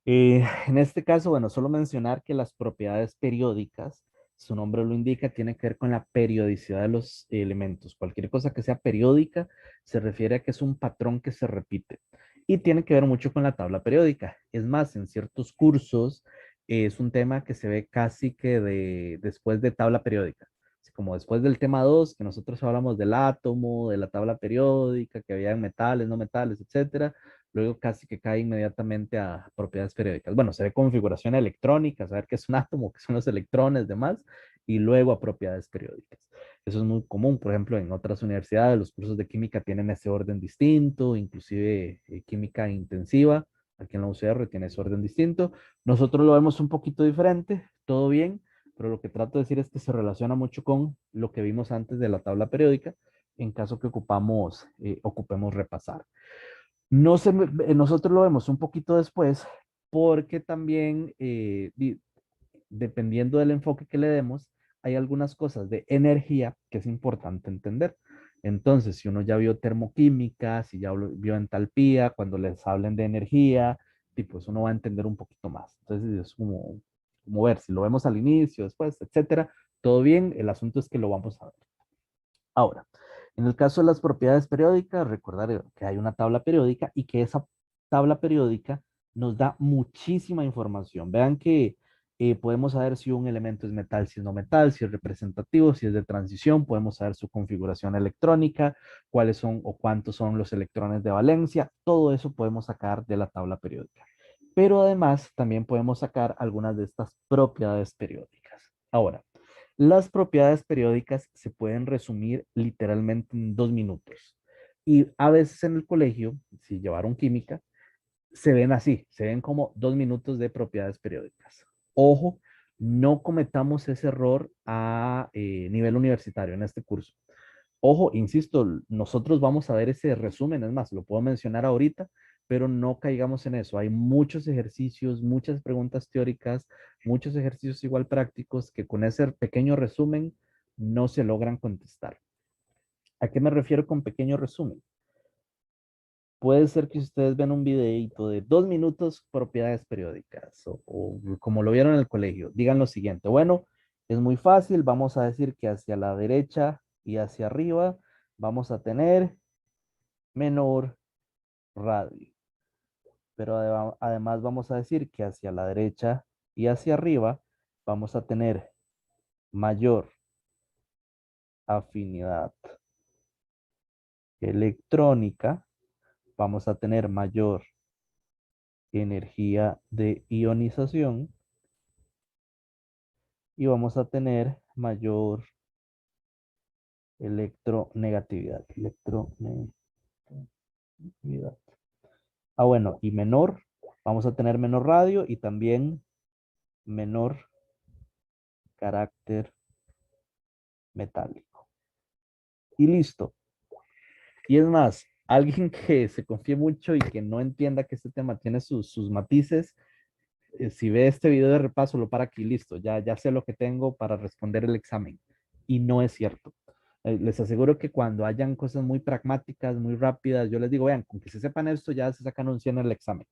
En este caso, bueno, solo mencionar que las propiedades periódicas, su nombre lo indica, tiene que ver con la periodicidad de los elementos. Cualquier cosa que sea periódica se refiere a que es un patrón que se repite y tiene que ver mucho con la tabla periódica. Es más, en ciertos cursos es un tema que se ve casi que después de tabla periódica. Así como después del tema 2 que nosotros hablamos del átomo, de la tabla periódica, que había metales, no metales, etcétera. Luego casi que cae inmediatamente a propiedades periódicas. Bueno, se ve configuración electrónica, saber qué es un átomo, qué son los electrones, demás, y luego a propiedades periódicas. Eso es muy común, por ejemplo, en otras universidades, los cursos de química tienen ese orden distinto, inclusive química intensiva, aquí en la UCR tiene ese orden distinto. Nosotros lo vemos un poquito diferente, todo bien, pero lo que trato de decir es que se relaciona mucho con lo que vimos antes de la tabla periódica, en caso que ocupemos repasar. No se, nosotros lo vemos un poquito después porque también, dependiendo del enfoque que le demos, hay algunas cosas de energía que es importante entender. Entonces, si uno ya vio termoquímica, si ya vio entalpía, cuando les hablen de energía, pues uno va a entender un poquito más. Entonces, es como ver si lo vemos al inicio, después, etcétera. Todo bien, el asunto es que lo vamos a ver. Ahora, en el caso de las propiedades periódicas, recordar que hay una tabla periódica y que esa tabla periódica nos da muchísima información. Vean que podemos saber si un elemento es metal, si es no metal, si es representativo, si es de transición, podemos saber su configuración electrónica, cuáles son o cuántos son los electrones de valencia, todo eso podemos sacar de la tabla periódica. Pero además también podemos sacar algunas de estas propiedades periódicas. Ahora, las propiedades periódicas se pueden resumir literalmente en 2 minutos. Y a veces en el colegio, si llevaron química, se ven así, se ven como 2 minutos de propiedades periódicas. Ojo, no cometamos ese error a nivel universitario en este curso. Ojo, insisto, nosotros vamos a ver ese resumen, es más, lo puedo mencionar ahorita, pero no caigamos en eso. Hay muchos ejercicios, muchas preguntas teóricas, muchos ejercicios igual prácticos que con ese pequeño resumen no se logran contestar. ¿A qué me refiero con pequeño resumen? Puede ser que ustedes ven un videito de 2 minutos, propiedades periódicas, o como lo vieron en el colegio, digan lo siguiente. Bueno, es muy fácil, vamos a decir que hacia la derecha y hacia arriba vamos a tener menor radio. Pero además vamos a decir que hacia la derecha y hacia arriba vamos a tener mayor afinidad electrónica, vamos a tener mayor energía de ionización y vamos a tener mayor electronegatividad. Ah, bueno, y menor, vamos a tener menor radio y también menor carácter metálico. Y listo. Y es más, alguien que se confíe mucho y que no entienda que este tema tiene sus matices, si ve este video de repaso, lo para aquí, listo, ya sé lo que tengo para responder el examen. Y no es cierto. Les aseguro que cuando hayan cosas muy pragmáticas, muy rápidas, yo les digo, vean, con que se sepan esto, ya se sacan un 100 en el examen.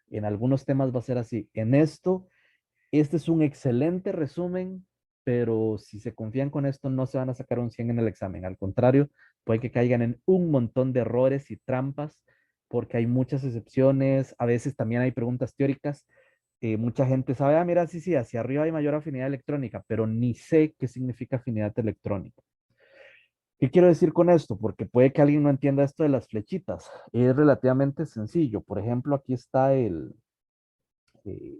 En algunos temas va a ser así. En esto, este es un excelente resumen, pero si se confían con esto, no se van a sacar un 100 en el examen. Al contrario, puede que caigan en un montón de errores y trampas, porque hay muchas excepciones. A veces también hay preguntas teóricas. Mucha gente sabe, ah, mira, sí, sí, hacia arriba hay mayor afinidad electrónica, pero ni sé qué significa afinidad electrónica. ¿Qué quiero decir con esto? Porque puede que alguien no entienda esto de las flechitas. Es relativamente sencillo. Por ejemplo, aquí está el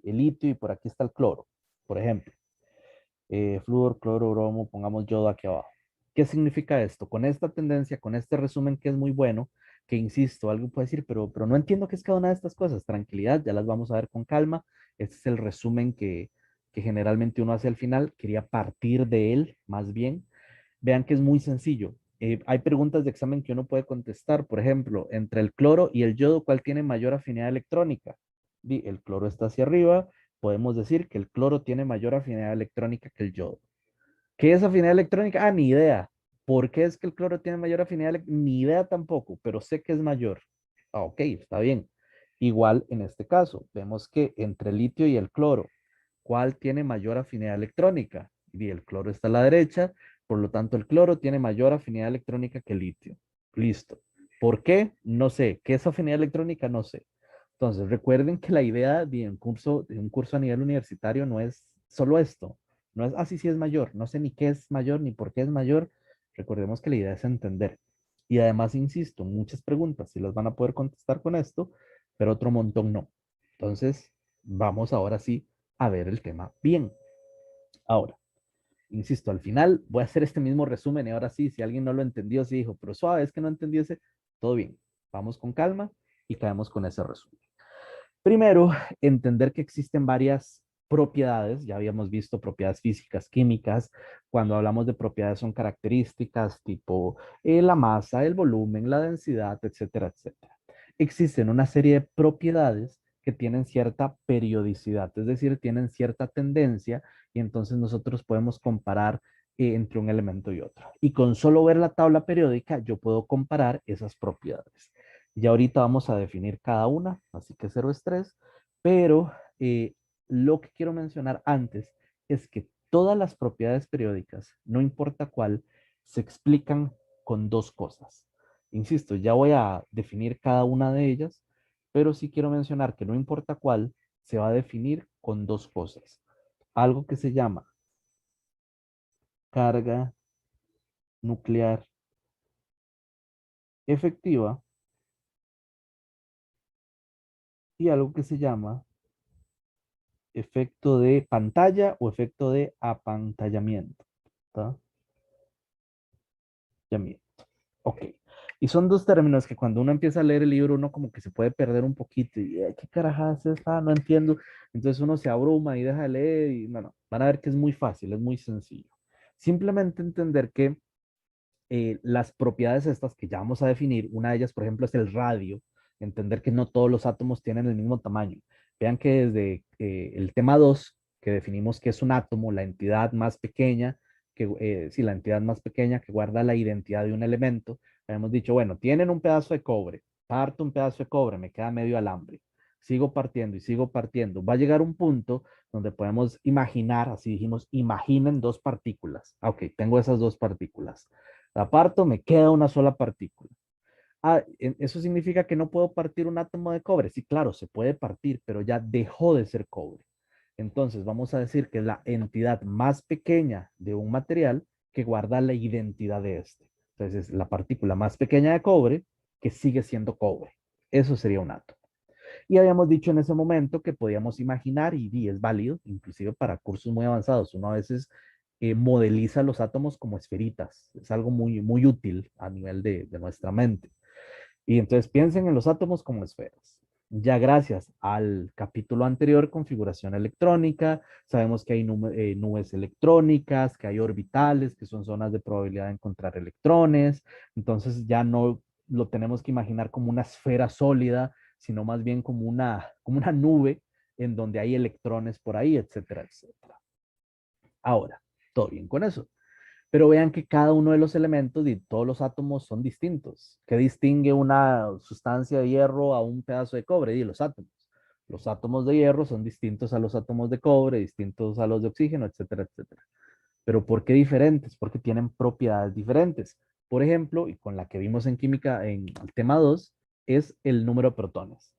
litio y por aquí está el cloro. Por ejemplo, flúor, cloro, bromo, pongamos yodo aquí abajo. ¿Qué significa esto? Con esta tendencia, con este resumen que es muy bueno, que insisto, algo puede decir, pero no entiendo qué es cada una de estas cosas. Tranquilidad, ya las vamos a ver con calma. Este es el resumen que generalmente uno hace al final. Quería partir de él, más bien. Vean que es muy sencillo. Hay preguntas de examen que uno puede contestar. Por ejemplo, entre el cloro y el yodo, ¿cuál tiene mayor afinidad electrónica? El cloro está hacia arriba. Podemos decir que el cloro tiene mayor afinidad electrónica que el yodo. ¿Qué es afinidad electrónica? Ah, ni idea. ¿Por qué es que el cloro tiene mayor afinidad electrónica? Ni idea tampoco, pero sé que es mayor. Ah, ok, está bien. Igual en este caso, vemos que entre el litio y el cloro, ¿cuál tiene mayor afinidad electrónica? Y el cloro está a la derecha, por lo tanto el cloro tiene mayor afinidad electrónica que el litio. Listo. ¿Por qué? No sé. ¿Qué es afinidad electrónica? No sé. Entonces, recuerden que la idea de un curso a nivel universitario no es solo esto. No es así si es mayor. No sé ni qué es mayor ni por qué es mayor. Recordemos que la idea es entender. Y además, insisto, muchas preguntas, si las van a poder contestar con esto, pero otro montón no. Entonces, vamos ahora sí a ver el tema bien. Ahora, insisto, al final voy a hacer este mismo resumen y ahora sí, si alguien no lo entendió, si dijo, pero suave, es que no entendió ese, todo bien. Vamos con calma y caemos con ese resumen. Primero, entender que existen varias propiedades, ya habíamos visto propiedades físicas, químicas, cuando hablamos de propiedades son características tipo la masa, el volumen, la densidad, etcétera, etcétera. Existen una serie de propiedades que tienen cierta periodicidad, es decir, tienen cierta tendencia y entonces nosotros podemos comparar entre un elemento y otro. Y con solo ver la tabla periódica, yo puedo comparar esas propiedades. Ya ahorita vamos a definir cada una, así que cero estrés, pero lo que quiero mencionar antes es que todas las propiedades periódicas, no importa cuál, se explican con dos cosas. Insisto, ya voy a definir cada una de ellas, pero sí quiero mencionar que no importa cuál, se va a definir con dos cosas. Algo que se llama carga nuclear efectiva y algo que se llama efecto de pantalla o efecto de apantallamiento. ¿Tá? Ok. Y son dos términos que cuando uno empieza a leer el libro, uno como que se puede perder un poquito y, ¿qué carajadas es esta? No entiendo. Entonces uno se abruma y deja de leer y no, no. Van a ver que es muy fácil, es muy sencillo. Simplemente entender que las propiedades estas que ya vamos a definir, una de ellas, por ejemplo, es el radio, entender que no todos los átomos tienen el mismo tamaño. Vean que desde el tema 2 que definimos que es un átomo, la entidad más pequeña, sí, la entidad más pequeña que guarda la identidad de un elemento, habíamos dicho, bueno, tienen un pedazo de cobre, parto un pedazo de cobre, me queda medio alambre, sigo partiendo y sigo partiendo. Va a llegar un punto donde podemos imaginar, así dijimos, imaginen dos partículas. Ok, tengo esas dos partículas. La parto, me queda una sola partícula. Ah, eso significa que no puedo partir un átomo de cobre. Sí, claro, se puede partir, pero ya dejó de ser cobre. Entonces, vamos a decir que es la entidad más pequeña de un material que guarda la identidad de este. Entonces, es la partícula más pequeña de cobre que sigue siendo cobre. Eso sería un átomo. Y habíamos dicho en ese momento que podíamos imaginar, y es válido, inclusive para cursos muy avanzados, uno a veces modeliza los átomos como esferitas. Es algo muy, muy útil a nivel de nuestra mente. Y entonces piensen en los átomos como esferas. Ya gracias al capítulo anterior, configuración electrónica, sabemos que hay nubes electrónicas, que hay orbitales, que son zonas de probabilidad de encontrar electrones. Entonces ya no lo tenemos que imaginar como una esfera sólida, sino más bien como una nube en donde hay electrones por ahí, etcétera, etcétera. Ahora, todo bien con eso. Pero vean que cada uno de los elementos y todos los átomos son distintos. ¿Qué distingue una sustancia de hierro a un pedazo de cobre? Y los átomos. Los átomos de hierro son distintos a los átomos de cobre, distintos a los de oxígeno, etcétera, etcétera. Pero ¿por qué diferentes? Porque tienen propiedades diferentes. Por ejemplo, y con la que vimos en química en el tema 2, es el número de protones.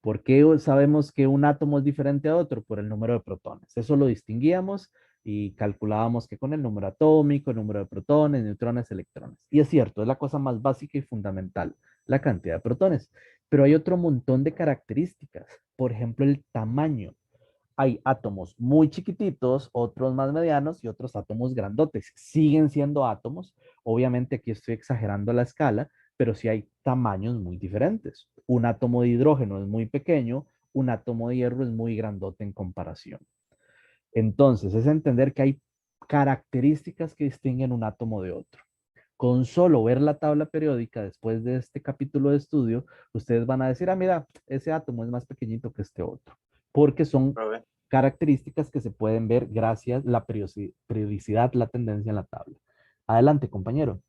¿Por qué sabemos que un átomo es diferente a otro? Por el número de protones. Eso lo distinguíamos y calculábamos que con el número atómico, el número de protones, neutrones, electrones. Y es cierto, es la cosa más básica y fundamental, la cantidad de protones. Pero hay otro montón de características. Por ejemplo, el tamaño. Hay átomos muy chiquititos, otros más medianos y otros átomos grandotes. Siguen siendo átomos. Obviamente aquí estoy exagerando la escala, pero sí hay tamaños muy diferentes. Un átomo de hidrógeno es muy pequeño, un átomo de hierro es muy grandote en comparación. Entonces, es entender que hay características que distinguen un átomo de otro. Con solo ver la tabla periódica después de este capítulo de estudio, ustedes van a decir, ah, mira, ese átomo es más pequeñito que este otro, porque son Profe. características que se pueden ver gracias a la periodicidad, la tendencia en la tabla. Adelante, compañero.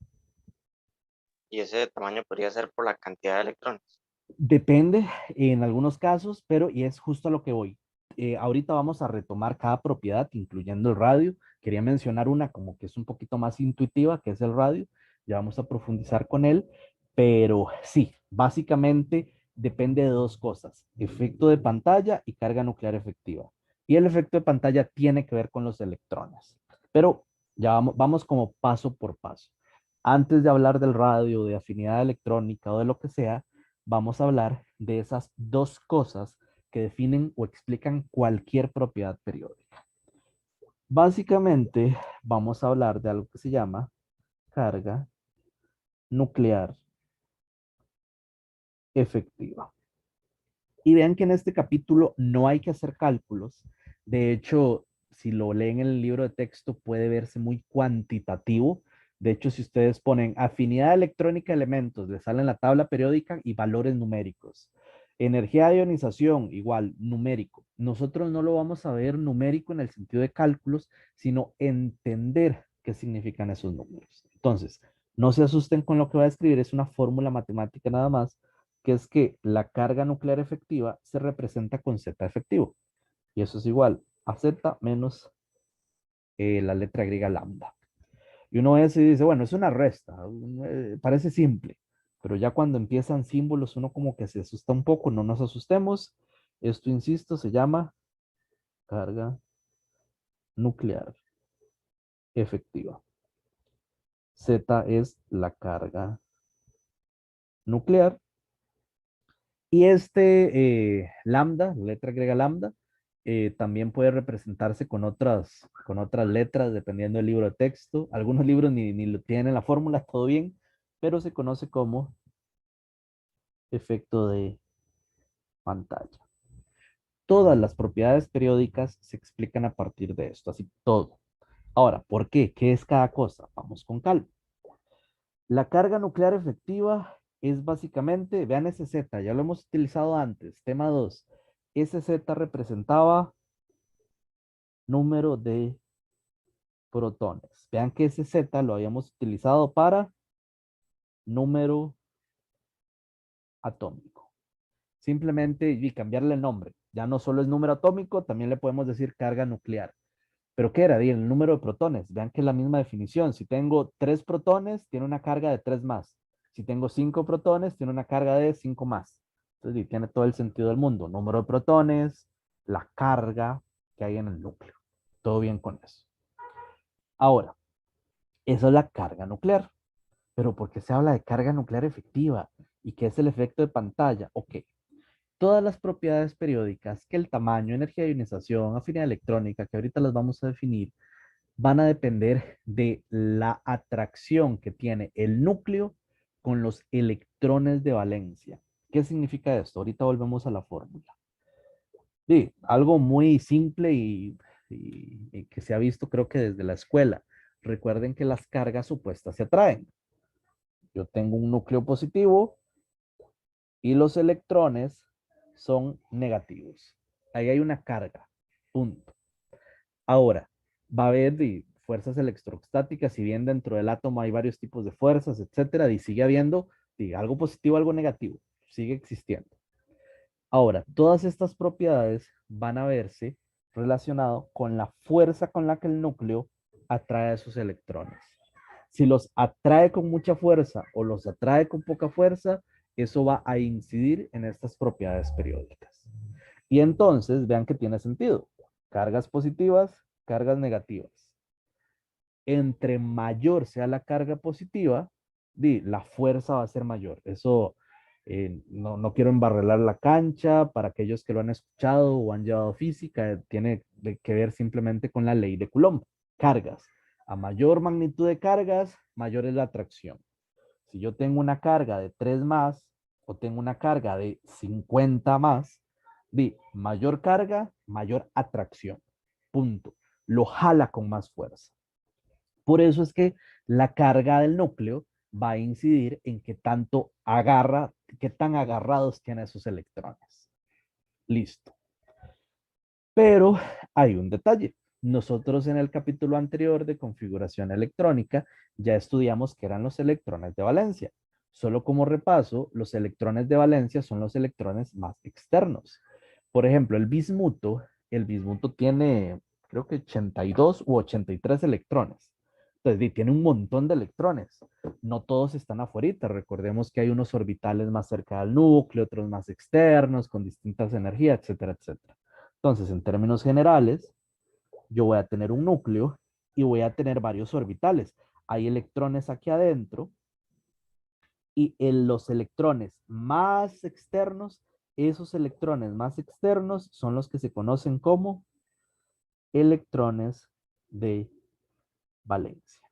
Y ese tamaño podría ser por la cantidad de electrones. Depende en algunos casos, pero y es justo a lo que voy. Ahorita vamos a retomar cada propiedad, incluyendo el radio. Quería mencionar una como que es un poquito más intuitiva, que es el radio. Ya vamos a profundizar con él, pero sí, básicamente depende de dos cosas, efecto de pantalla y carga nuclear efectiva. Y el efecto de pantalla tiene que ver con los electrones, pero ya vamos como paso por paso. Antes de hablar del radio, de afinidad electrónica o de lo que sea, vamos a hablar de esas dos cosas que definen o explican cualquier propiedad periódica. Básicamente, vamos a hablar de algo que se llama carga nuclear efectiva. Y vean que en este capítulo no hay que hacer cálculos. De hecho, si lo leen en el libro de texto puede verse muy cuantitativo. De hecho, si ustedes ponen afinidad electrónica de elementos, les sale en la tabla periódica y valores numéricos. Energía de ionización, igual, numérico. Nosotros no lo vamos a ver numérico en el sentido de cálculos, sino entender qué significan esos números. Entonces, no se asusten con lo que va a escribir, es una fórmula matemática nada más, que es que la carga nuclear efectiva se representa con Z efectivo. Y eso es igual a Z menos la letra griega lambda. Y uno ve y dice, bueno, es una resta, parece simple, pero ya cuando empiezan símbolos uno como que se asusta un poco, no nos asustemos. Esto, insisto, se llama carga nuclear efectiva. Z es la carga nuclear. Y lambda, letra griega lambda, también puede representarse con otras letras dependiendo del libro de texto. Algunos libros ni lo tienen la fórmula, todo bien, pero se conoce como efecto de pantalla. Todas las propiedades periódicas se explican a partir de esto, así todo. Ahora, ¿por qué? ¿Qué es cada cosa? Vamos con calma. La carga nuclear efectiva es básicamente, vean ese Z, ya lo hemos utilizado antes, tema 2. Ese Z representaba número de protones. Vean que ese Z lo habíamos utilizado para número atómico. Simplemente y cambiarle el nombre. Ya no solo es número atómico, también le podemos decir carga nuclear. ¿Pero qué era? El número de protones. Vean que es la misma definición. Si tengo 3 protones, tiene una carga de 3 más. Si tengo 5 protones, tiene una carga de 5 más. Entonces, tiene todo el sentido del mundo. Número de protones, la carga que hay en el núcleo. Todo bien con eso. Ahora, esa es la carga nuclear. Pero ¿por qué se habla de carga nuclear efectiva? ¿Y qué es el efecto de pantalla? Ok. Todas las propiedades periódicas, que el tamaño, energía de ionización, afinidad electrónica, que ahorita las vamos a definir, van a depender de la atracción que tiene el núcleo con los electrones de valencia. ¿Qué significa esto? Ahorita volvemos a la fórmula. Sí, algo muy simple y que se ha visto creo que desde la escuela. Recuerden que las cargas opuestas se atraen. Yo tengo un núcleo positivo y los electrones son negativos. Ahí hay una carga. Punto. Ahora, va a haber fuerzas electrostáticas, si bien dentro del átomo hay varios tipos de fuerzas, etcétera, y sigue habiendo algo positivo, algo negativo, sigue existiendo. Ahora, todas estas propiedades van a verse relacionado con la fuerza con la que el núcleo atrae a esos electrones. Si los atrae con mucha fuerza o los atrae con poca fuerza, eso va a incidir en estas propiedades periódicas. Y entonces, vean que tiene sentido. Cargas positivas, cargas negativas. Entre mayor sea la carga positiva, la fuerza va a ser mayor. Eso no quiero embarrelar la cancha. Para aquellos que lo han escuchado o han llevado física, tiene que ver simplemente con la ley de Coulomb. Cargas. A mayor magnitud de cargas, mayor es la atracción. Si yo tengo una carga de 3 más o tengo una carga de 50 más, mayor carga, mayor atracción. Punto. Lo jala con más fuerza. Por eso es que la carga del núcleo va a incidir en qué tanto agarra, qué tan agarrados tiene esos electrones. Listo. Pero hay un detalle. Nosotros en el capítulo anterior de configuración electrónica ya estudiamos que eran los electrones de valencia. Solo como repaso, los electrones de valencia son los electrones más externos. Por ejemplo, el bismuto tiene, creo que 82 u 83 electrones. Entonces, tiene un montón de electrones. No todos están afuera. Recordemos que hay unos orbitales más cerca del núcleo, otros más externos, con distintas energías, etcétera, etcétera. Entonces, en términos generales, yo voy a tener un núcleo y voy a tener varios orbitales. Hay electrones aquí adentro y en los electrones más externos, esos electrones más externos son los que se conocen como electrones de valencia.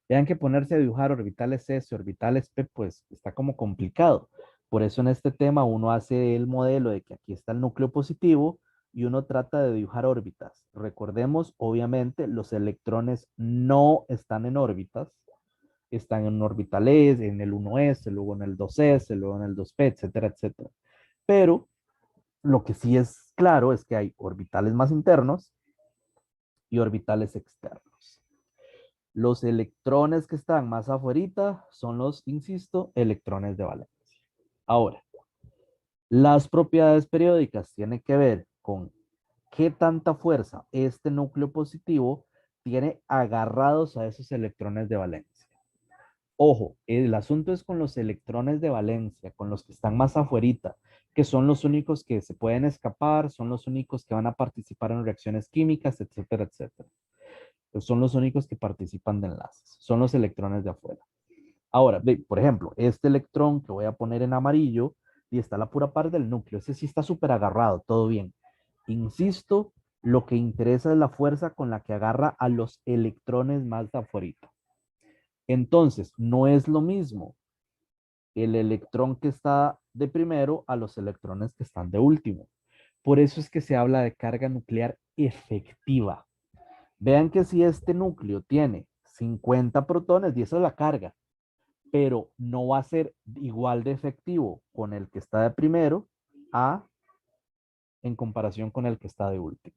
Vean que ponerse a dibujar orbitales S, orbitales P, pues está como complicado. Por eso en este tema uno hace el modelo de que aquí está el núcleo positivo y uno trata de dibujar órbitas. Recordemos, obviamente, los electrones no están en órbitas, están en un orbital S, en el 1S, luego en el 2S, luego en el 2P, etcétera, etcétera. Pero lo que sí es claro es que hay orbitales más internos y orbitales externos. Los electrones que están más afuera son los, insisto, electrones de valencia. Ahora, las propiedades periódicas tienen que ver con qué tanta fuerza este núcleo positivo tiene agarrados a esos electrones de valencia. Ojo, el asunto es con los electrones de valencia, con los que están más afuerita, que son los únicos que se pueden escapar, son los únicos que van a participar en reacciones químicas, etcétera, etcétera. Pues son los únicos que participan de enlaces, son los electrones de afuera. Ahora, por ejemplo, este electrón que voy a poner en amarillo y está la pura par del núcleo, ese sí está súper agarrado, todo bien. Insisto, lo que interesa es la fuerza con la que agarra a los electrones más de afuera. Entonces, no es lo mismo el electrón que está de primero a los electrones que están de último. Por eso es que se habla de carga nuclear efectiva. Vean que si este núcleo tiene 50 protones, y esa es la carga, pero no va a ser igual de efectivo con el que está de primero a en comparación con el que está de último.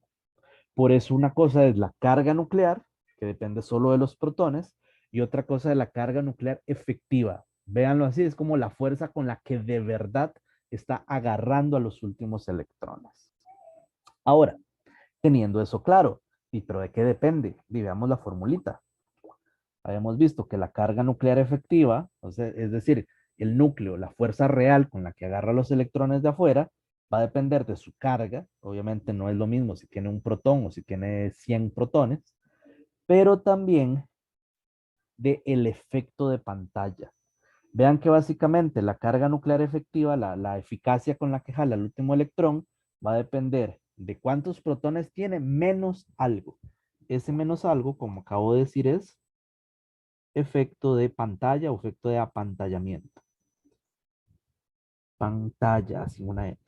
Por eso una cosa es la carga nuclear, que depende solo de los protones, y otra cosa es la carga nuclear efectiva. Véanlo así, es como la fuerza con la que de verdad está agarrando a los últimos electrones. Ahora, teniendo eso claro, ¿y pero de qué depende? Y veamos la formulita. Habíamos visto que la carga nuclear efectiva, o sea, es decir, el núcleo, la fuerza real con la que agarra los electrones de afuera, va a depender de su carga. Obviamente no es lo mismo si tiene un protón o si tiene 100 protones, pero también de el efecto de pantalla. Vean que básicamente la carga nuclear efectiva, la eficacia con la que jala el último electrón, va a depender de cuántos protones tiene menos algo. Ese menos algo, como acabo de decir, es efecto de pantalla o efecto de apantallamiento. Pantalla, sin una E.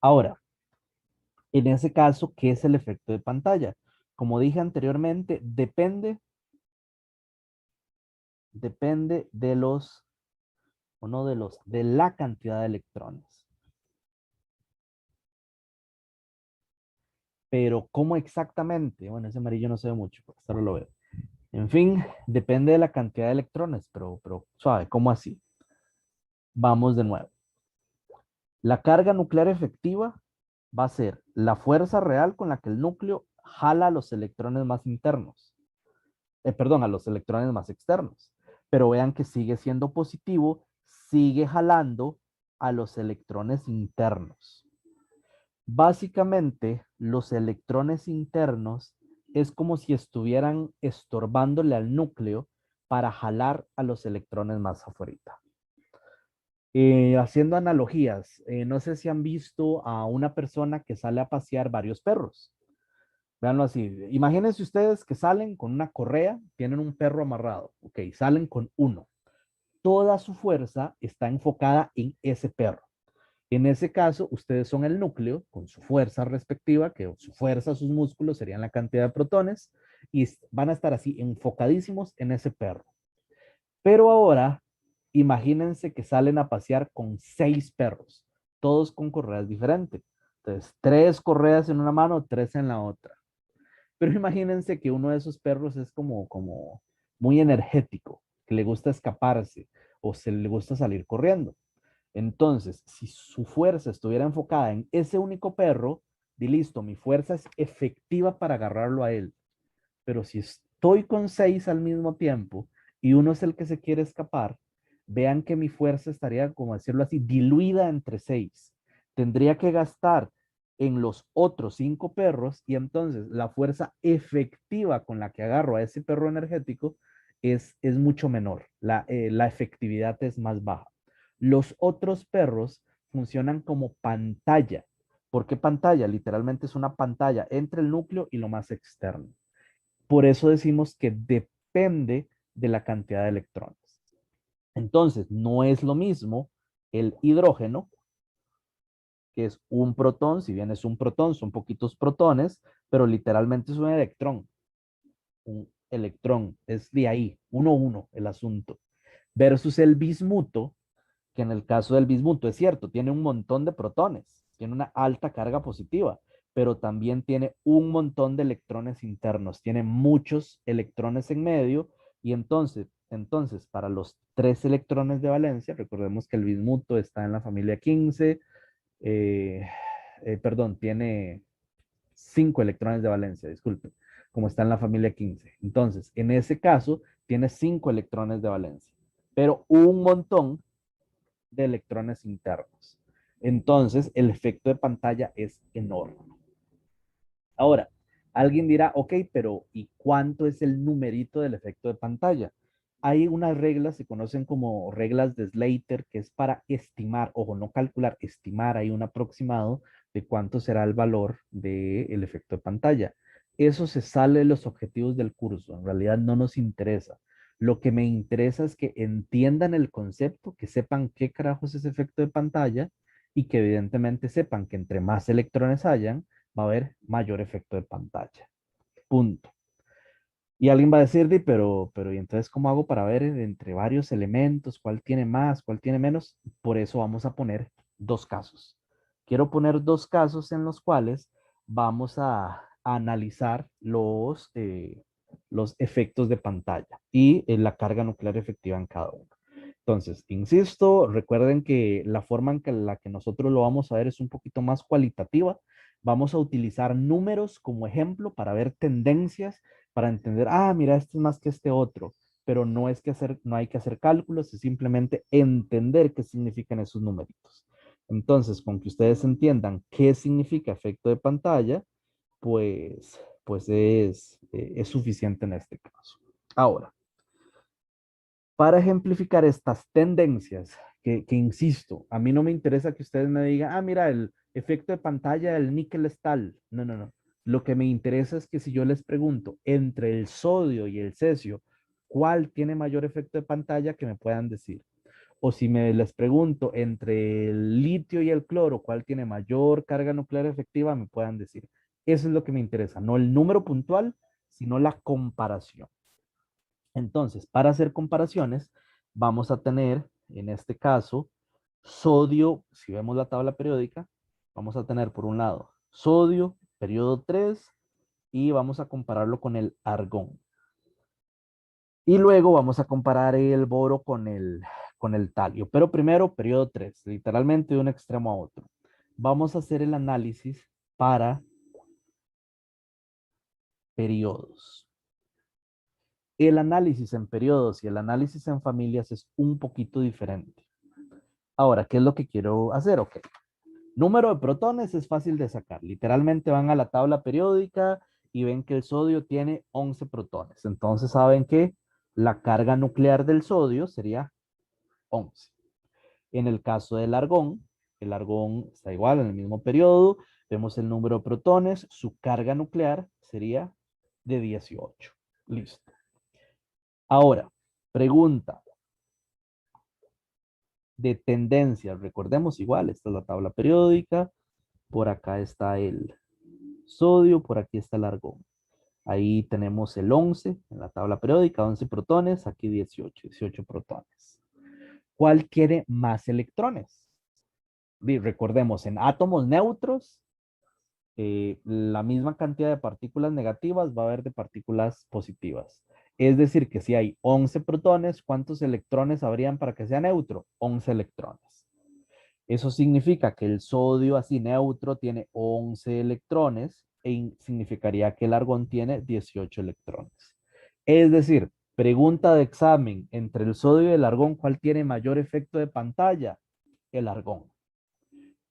Ahora, en ese caso, ¿qué es el efecto de pantalla? Como dije anteriormente, depende de los, o no de los, de la cantidad de electrones. Pero, ¿cómo exactamente? Bueno, ese amarillo no se ve mucho, porque solo lo veo. En fin, depende de la cantidad de electrones, pero suave, ¿cómo así? Vamos de nuevo. La carga nuclear efectiva va a ser la fuerza real con la que el núcleo jala a los electrones más internos. Perdón, a los electrones más externos. Pero vean que sigue siendo positivo, sigue jalando a los electrones internos. Básicamente, los electrones internos es como si estuvieran estorbándole al núcleo para jalar a los electrones más afuera. Haciendo analogías, no sé si han visto a una persona que sale a pasear varios perros. Veanlo así. Imagínense ustedes que salen con una correa, tienen un perro amarrado. Ok, salen con uno. Toda su fuerza está enfocada en ese perro. En ese caso, ustedes son el núcleo con su fuerza respectiva, que su fuerza, sus músculos serían la cantidad de protones, y van a estar así enfocadísimos en ese perro. Pero ahora, imagínense que salen a pasear con 6 perros, todos con correas diferentes. Entonces, 3 correas en una mano, 3 en la otra. Pero imagínense que uno de esos perros es como muy energético. que le gusta escaparse o se le gusta salir corriendo. Entonces, si su fuerza estuviera enfocada en ese único perro, di listo, mi fuerza es efectiva para agarrarlo a él. Pero si estoy con 6 al mismo tiempo y uno es el que se quiere escapar, vean que mi fuerza estaría, como decirlo así, diluida entre 6. Tendría que gastar en los otros 5 perros y entonces la fuerza efectiva con la que agarro a ese perro energético es mucho menor. La efectividad es más baja. Los otros perros funcionan como pantalla. ¿Por qué pantalla? Literalmente es una pantalla entre el núcleo y lo más externo. Por eso decimos que depende de la cantidad de electrones. Entonces, no es lo mismo el hidrógeno, que es un protón, si bien es un protón, son poquitos protones, pero literalmente es un electrón. Un electrón, es de ahí, 1-1 el asunto. Versus el bismuto, que en el caso del bismuto es cierto, tiene un montón de protones, tiene una alta carga positiva, pero también tiene un montón de electrones internos, tiene muchos electrones en medio y entonces para los 3 electrones de valencia, recordemos que el bismuto está en la familia 15, eh, perdón, tiene 5 electrones de valencia, disculpe, como está en la familia 15. Entonces, en ese caso, tiene 5 electrones de valencia, pero un montón de electrones internos. Entonces, el efecto de pantalla es enorme. Ahora, alguien dirá, ok, pero ¿y cuánto es el numerito del efecto de pantalla? Hay unas reglas, se conocen como reglas de Slater, que es para estimar, ojo, no calcular, estimar, hay un aproximado de cuánto será el valor del efecto de pantalla. Eso se sale de los objetivos del curso, en realidad no nos interesa. Lo que me interesa es que entiendan el concepto, que sepan qué carajos es efecto de pantalla y que evidentemente sepan que entre más electrones hayan, va a haber mayor efecto de pantalla. Punto. Y alguien va a decir, pero ¿y entonces cómo hago para ver entre varios elementos cuál tiene más, cuál tiene menos? Por eso vamos a poner 2 casos. Quiero poner 2 casos en los cuales vamos a analizar los efectos de pantalla y la carga nuclear efectiva en cada uno. Entonces, insisto, recuerden que la forma en la que nosotros lo vamos a ver es un poquito más cualitativa. Vamos a utilizar números como ejemplo para ver tendencias, para entender, ah, mira, este es más que este otro, pero no hay que hacer cálculos, es simplemente entender qué significan esos numeritos. Entonces, con que ustedes entiendan qué significa efecto de pantalla, pues es suficiente en este caso. Ahora, para ejemplificar estas tendencias, que insisto, a mí no me interesa que ustedes me digan, ah, mira, el efecto de pantalla del níquel es tal. No, no, no. Lo que me interesa es que si yo les pregunto entre el sodio y el cesio, ¿cuál tiene mayor efecto de pantalla? Que me puedan decir. O si les pregunto entre el litio y el cloro, ¿cuál tiene mayor carga nuclear efectiva? Me puedan decir. Eso es lo que me interesa, no el número puntual, sino la comparación. Entonces, para hacer comparaciones, vamos a tener, en este caso, sodio, si vemos la tabla periódica, vamos a tener por un lado sodio, periodo 3, y vamos a compararlo con el argón. Y luego vamos a comparar el boro con el talio. Pero primero, periodo 3, literalmente de un extremo a otro. Vamos a hacer el análisis para periodos. El análisis en periodos y el análisis en familias es un poquito diferente. Ahora, ¿qué es lo que quiero hacer? Ok. Número de protones es fácil de sacar. Literalmente van a la tabla periódica y ven que el sodio tiene 11 protones. Entonces saben que la carga nuclear del sodio sería 11. En el caso del argón, el argón está igual en el mismo periodo. Vemos el número de protones. Su carga nuclear sería de 18. Listo. Ahora, pregunta de tendencias. Recordemos igual, esta es la tabla periódica. Por acá está el sodio, por aquí está el argón. Ahí tenemos el 11 en la tabla periódica, 11 protones, aquí 18 protones. ¿Cuál quiere más electrones? Recordemos, en átomos neutros, la misma cantidad de partículas negativas va a haber de partículas positivas. Es decir, que si hay 11 protones, ¿cuántos electrones habrían para que sea neutro? 11 electrones. Eso significa que el sodio así neutro tiene 11 electrones e significaría que el argón tiene 18 electrones. Es decir, pregunta de examen, entre el sodio y el argón, ¿cuál tiene mayor efecto de pantalla? El argón.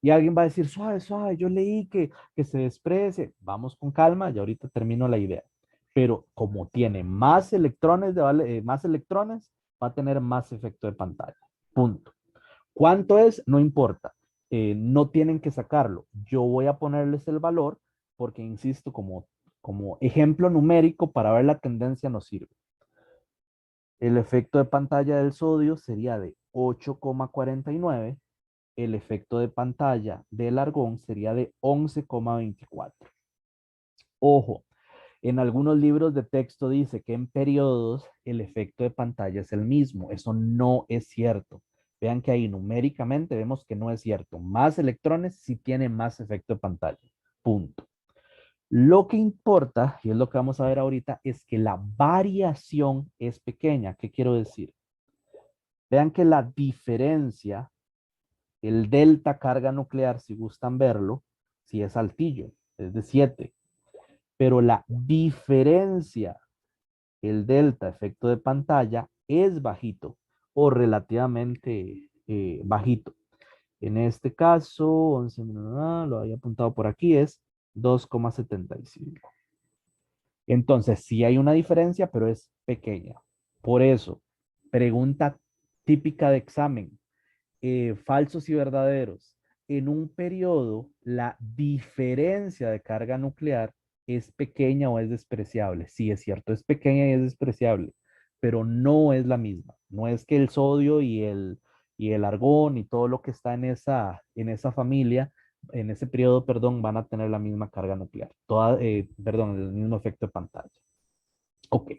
Y alguien va a decir, suave, suave, yo leí que se desprecie. Vamos con calma, y ahorita termino la idea. Pero como tiene más electrones, más electrones, va a tener más efecto de pantalla. Punto. ¿Cuánto es? No importa. No tienen que sacarlo. Yo voy a ponerles el valor porque, insisto, como ejemplo numérico para ver la tendencia nos sirve. El efecto de pantalla del sodio sería de 8,49. El efecto de pantalla del argón sería de 11,24. Ojo, en algunos libros de texto dice que en periodos el efecto de pantalla es el mismo. Eso no es cierto. Vean que ahí numéricamente vemos que no es cierto. Más electrones sí tienen más efecto de pantalla. Punto. Lo que importa, y es lo que vamos a ver ahorita, es que la variación es pequeña. ¿Qué quiero decir? Vean que la diferencia, el delta carga nuclear, si gustan verlo, si es altillo, es de 7. Pero la diferencia, el delta efecto de pantalla, es bajito o relativamente bajito. En este caso, 11, lo había apuntado por aquí, es 2,75. Entonces, sí hay una diferencia, pero es pequeña. Por eso, pregunta típica de examen, falsos y verdaderos. En un periodo, la diferencia de carga nuclear es pequeña o es despreciable. Sí, es cierto, es pequeña y es despreciable, pero no es la misma. No es que el sodio y el argón y todo lo que está en esa familia, en ese periodo, perdón, van a tener la misma carga nuclear. Perdón, el mismo efecto de pantalla. Ok,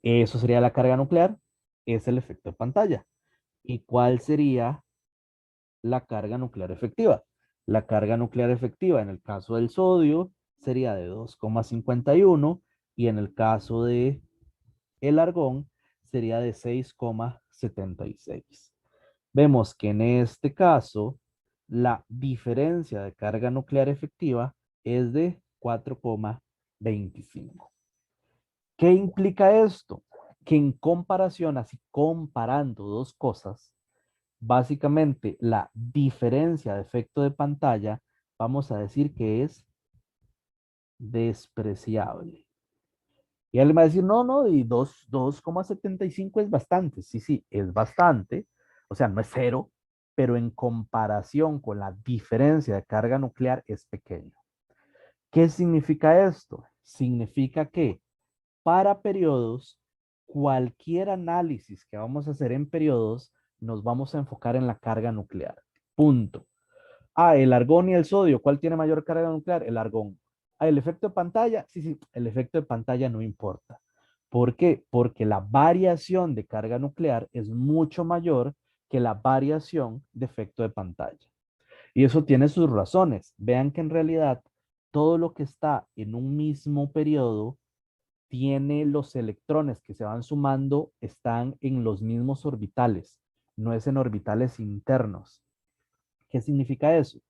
eso sería la carga nuclear, es el efecto de pantalla. ¿Y cuál sería la carga nuclear efectiva? La carga nuclear efectiva en el caso del sodio sería de 2,51 y en el caso de el argón sería de 6,76. Vemos que en este caso la diferencia de carga nuclear efectiva es de 4,25. ¿Qué implica esto? Que en comparación, así comparando dos cosas, básicamente la diferencia de efecto de pantalla, vamos a decir que es despreciable. Y él me va a decir, no, no, y 2,75 es bastante. Sí, sí, es bastante. O sea, no es cero, pero en comparación con la diferencia de carga nuclear es pequeño. ¿Qué significa esto? Significa que para periodos, cualquier análisis que vamos a hacer en periodos, nos vamos a enfocar en la carga nuclear. Punto. Ah, el argón y el sodio, ¿cuál tiene mayor carga nuclear? El argón. Ah, el efecto de pantalla, sí, sí, el efecto de pantalla no importa. ¿Por qué? Porque la variación de carga nuclear es mucho mayor que la variación de efecto de pantalla. Y eso tiene sus razones. Vean que en realidad todo lo que está en un mismo periodo tiene los electrones que se van sumando, están en los mismos orbitales, no es en orbitales internos. ¿Qué significa eso?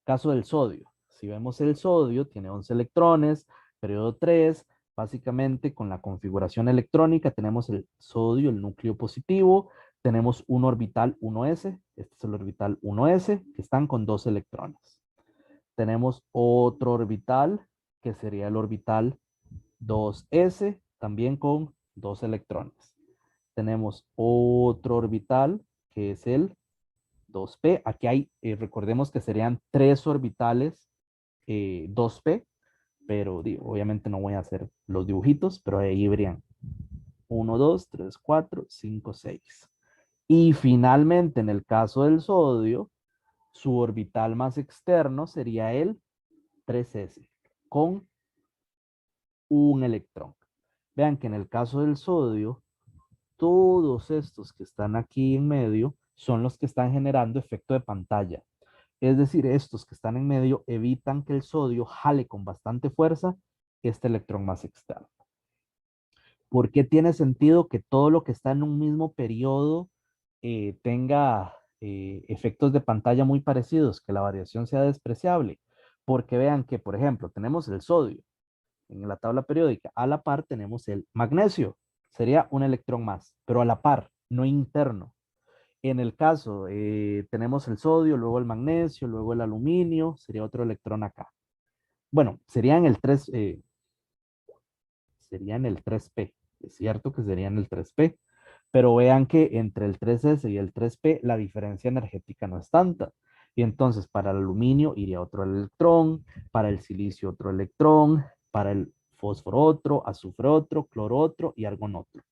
Caso del sodio. Si vemos el sodio, tiene 11 electrones, periodo 3, básicamente con la configuración electrónica tenemos el sodio, el núcleo positivo, tenemos un orbital 1s, este es el orbital 1s, que están con 2 electrones. Tenemos otro orbital, que sería el orbital 2s, también con 2 electrones. Tenemos otro orbital, que es el 2p. Aquí hay, recordemos que serían 3 orbitales 2p, pero obviamente no voy a hacer los dibujitos, pero ahí verían 1, 2, 3, 4, 5, 6. Y finalmente, en el caso del sodio, su orbital más externo sería el 3s, con un electrón. Vean que en el caso del sodio, todos estos que están aquí en medio son los que están generando efecto de pantalla. Es decir, estos que están en medio evitan que el sodio jale con bastante fuerza este electrón más externo. ¿Por qué tiene sentido que todo lo que está en un mismo periodo tenga efectos de pantalla muy parecidos, que la variación sea despreciable? Porque vean que, por ejemplo, tenemos el sodio en la tabla periódica, a la par tenemos el magnesio, sería un electrón más, pero a la par, no interno. En el caso, tenemos el sodio, luego el magnesio, luego el aluminio, sería otro electrón acá. Bueno, sería en el 3p. Es cierto que sería en el 3p, pero vean que entre el 3s y el 3p la diferencia energética no es tanta. Y entonces para el aluminio iría otro electrón, para el silicio otro electrón, para el fósforo otro, azufre otro, cloro otro y argón otro.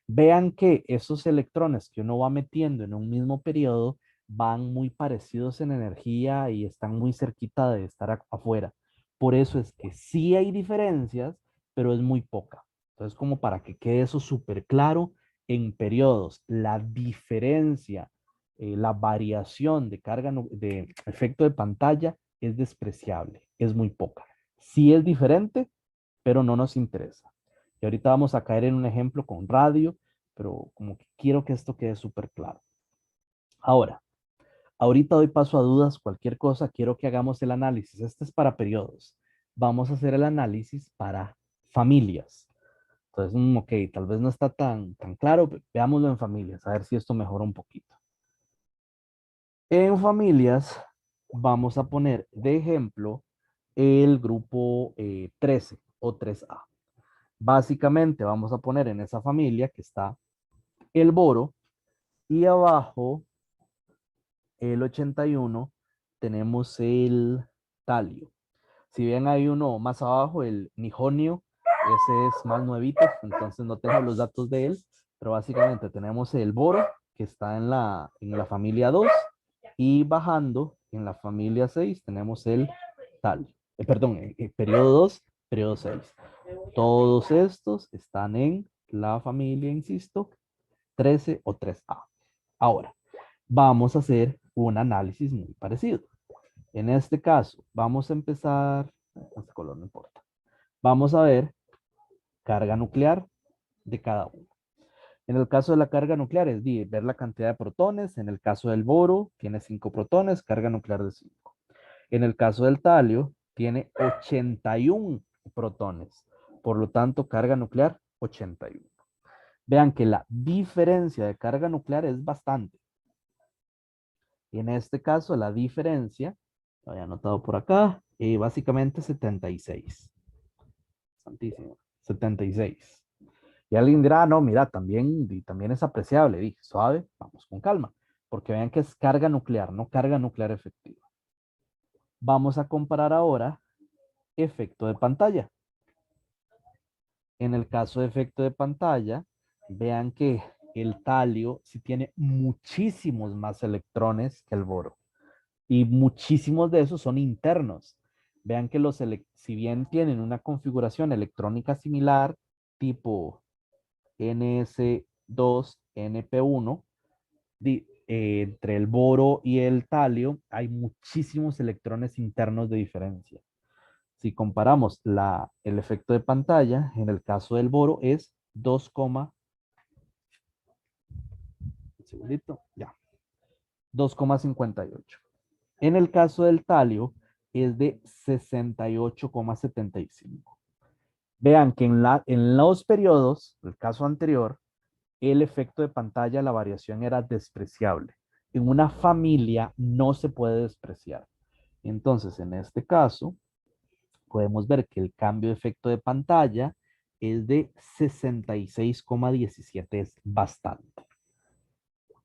Vean que esos electrones que uno va metiendo en un mismo periodo van muy parecidos en energía y están muy cerquita de estar afuera. Por eso es que sí hay diferencias, pero es muy poca. Entonces, como para que quede eso súper claro, en periodos, la diferencia, la variación de carga, de efecto de pantalla es despreciable, es muy poca. Sí es diferente, pero no nos interesa. Y ahorita vamos a caer en un ejemplo con radio, pero como que quiero que esto quede súper claro. Ahora, ahorita doy paso a dudas, cualquier cosa, quiero que hagamos el análisis. Este es para periodos. Vamos a hacer el análisis para familias. Entonces, ok, tal vez no está tan claro, veámoslo en familias, a ver si esto mejora un poquito. En familias, vamos a poner de ejemplo el grupo 13 o 3A. Básicamente vamos a poner en esa familia que está el boro y abajo el 81 tenemos el talio. Si bien hay uno más abajo, el nijonio, ese es más nuevito, entonces no tengo los datos de él, pero básicamente tenemos el boro que está en la familia 2 y bajando en la familia 6 tenemos el talio. Perdón, periodo 2, periodo 6. Todos estos están en la familia, insisto, 13 o 3A. Ahora, vamos a hacer un análisis muy parecido. En este caso, vamos a empezar, este color no importa, vamos a ver carga nuclear de cada uno. En el caso de la carga nuclear es ver la cantidad de protones. En el caso del boro, tiene 5 protones, carga nuclear de 5. En el caso del talio, tiene 81 protones. Por lo tanto, carga nuclear 81. Vean que la diferencia de carga nuclear es bastante. Y en este caso, la diferencia, lo había anotado por acá, básicamente 76. Santísimo. 76. Y alguien dirá, "Ah, no, mira, también es apreciable". Dije, suave, vamos con calma. Porque vean que es carga nuclear, no carga nuclear efectiva. Vamos a comparar ahora efecto de pantalla. En el caso de efecto de pantalla, vean que el talio sí tiene muchísimos más electrones que el boro. Y muchísimos de esos son internos. Vean que si bien tienen una configuración electrónica similar, tipo NS2, NP1, entre el boro y el talio hay muchísimos electrones internos de diferencia. Si comparamos el efecto de pantalla, en el caso del boro es 2, un segundito, ya, 2,58. En el caso del talio es de 68,75. Vean que en los periodos, el caso anterior, el efecto de pantalla, la variación era despreciable. En una familia no se puede despreciar. Entonces, en este caso, podemos ver que el cambio de efecto de pantalla es de 66,17, es bastante.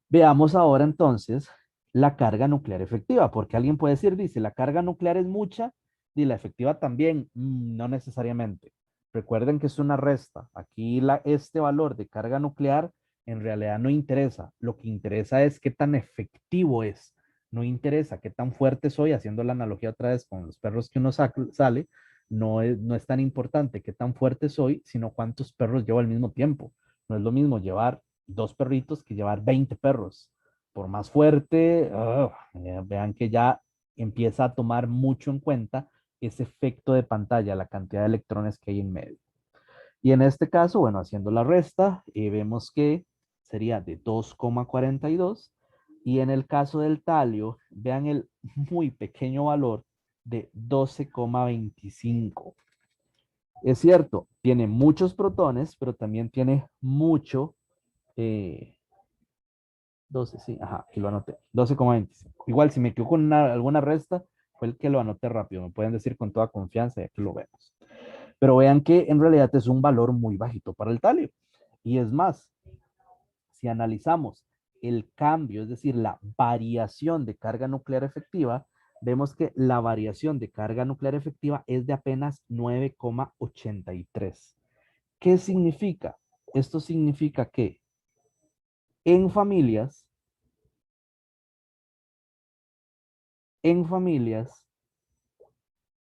Veamos ahora entonces la carga nuclear efectiva, porque alguien puede decir, dice, la carga nuclear es mucha y la efectiva también. No necesariamente. Recuerden que es una resta. Aquí este valor de carga nuclear en realidad no interesa. Lo que interesa es qué tan efectivo es. No interesa qué tan fuerte soy, haciendo la analogía otra vez con los perros que uno sale. No es tan importante qué tan fuerte soy, sino cuántos perros llevo al mismo tiempo. No es lo mismo llevar 2 perritos que llevar 20 perros. Por más fuerte, vean que ya empieza a tomar mucho en cuenta ese efecto de pantalla, la cantidad de electrones que hay en medio. Y en este caso, bueno, haciendo la resta, vemos que sería de 2,42. Y en el caso del talio, vean el muy pequeño valor de 12,25. Es cierto, tiene muchos protones, pero también tiene mucho, eh, 12, sí, ajá, aquí lo anoté, 12,25. Igual, si me equivoco en alguna resta, fue el que lo anoté rápido. Me pueden decir con toda confianza, ya que lo vemos. Pero vean que en realidad es un valor muy bajito para el talio. Y es más, si analizamos el cambio, es decir, la variación de carga nuclear efectiva, vemos que la variación de carga nuclear efectiva es de apenas 9,83. ¿Qué significa? Esto significa que en familias, en familias,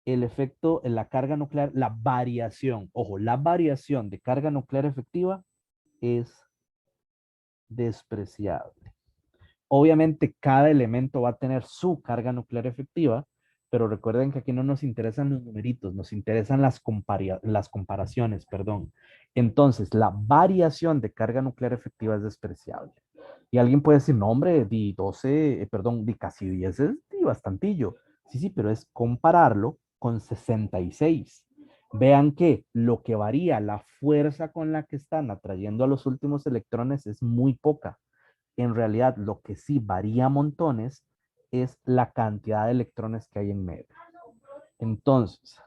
el efecto en la carga nuclear, la variación, ojo, la variación de carga nuclear efectiva es despreciable. Obviamente cada elemento va a tener su carga nuclear efectiva, pero recuerden que aquí no nos interesan los numeritos, nos interesan las comparaciones, perdón. Entonces, la variación de carga nuclear efectiva es despreciable. Y alguien puede decir, no, hombre, di 12, perdón, di casi 10 es di bastantillo. Sí, sí, pero es compararlo con 66. Vean que lo que varía, la fuerza con la que están atrayendo a los últimos electrones es muy poca. En realidad, lo que sí varía montones es la cantidad de electrones que hay en medio. Entonces,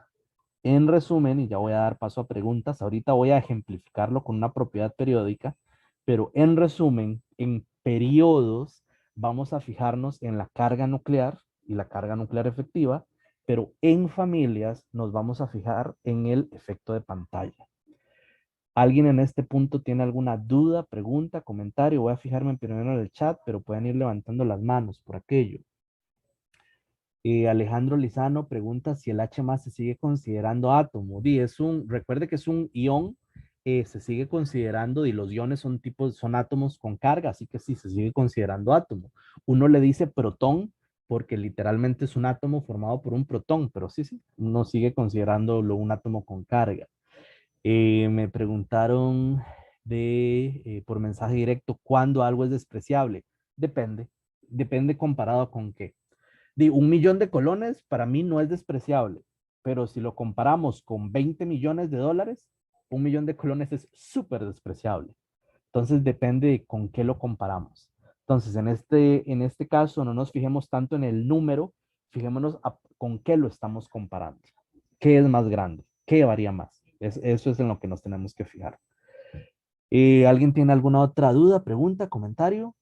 en resumen, y ya voy a dar paso a preguntas, ahorita voy a ejemplificarlo con una propiedad periódica, pero en resumen, en periodos vamos a fijarnos en la carga nuclear y la carga nuclear efectiva, pero en familias nos vamos a fijar en el efecto de pantalla. ¿Alguien en este punto tiene alguna duda, pregunta, comentario? Voy a fijarme primero en el chat, pero pueden ir levantando las manos por aquello. Alejandro Lizano pregunta si el H más se sigue considerando átomo. Recuerde que es un ion, se sigue considerando, y los iones son tipos, son átomos con carga, así que sí, se sigue considerando átomo. Uno le dice protón porque literalmente es un átomo formado por un protón, pero sí, sí, uno sigue considerándolo un átomo con carga. Me preguntaron por mensaje directo cuándo algo es despreciable. Depende, depende comparado con qué. 1 millón de colones para mí no es despreciable, pero si lo comparamos con 20 millones de dólares, 1 millón de colones es súper despreciable. Entonces depende de con qué lo comparamos. Entonces en este caso no nos fijemos tanto en el número, fijémonos con qué lo estamos comparando. ¿Qué es más grande? ¿Qué varía más? Eso es en lo que nos tenemos que fijar. ¿Alguien tiene alguna otra duda, pregunta, comentario?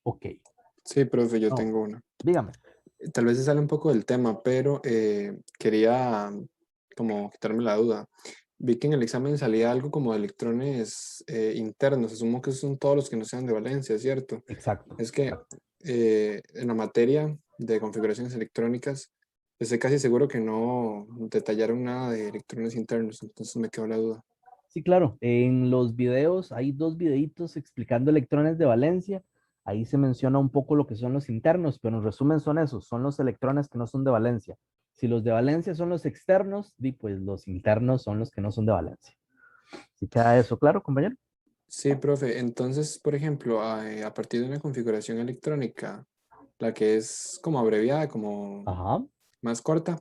Ok. Sí, profe, yo No, tengo una. dígame. Tal vez se sale un poco del tema, pero quería como quitarme la duda. Vi que en el examen salía algo como de electrones internos. Asumo que son todos los que no sean de valencia, ¿cierto? Exacto, Es que exacto. en la materia de configuraciones electrónicas, estoy casi seguro que no detallaron nada de electrones internos, entonces me quedó la duda. Sí, claro. En los videos hay dos videitos explicando electrones de valencia. Ahí se menciona un poco lo que son los internos, pero en resumen son esos, son los electrones que no son de valencia. Si los de valencia son los externos, pues los internos son los que no son de valencia. ¿Sí queda eso claro, compañero? Sí, profe. Entonces, por ejemplo, a partir de una configuración electrónica, la que es como abreviada, como Ajá. más corta,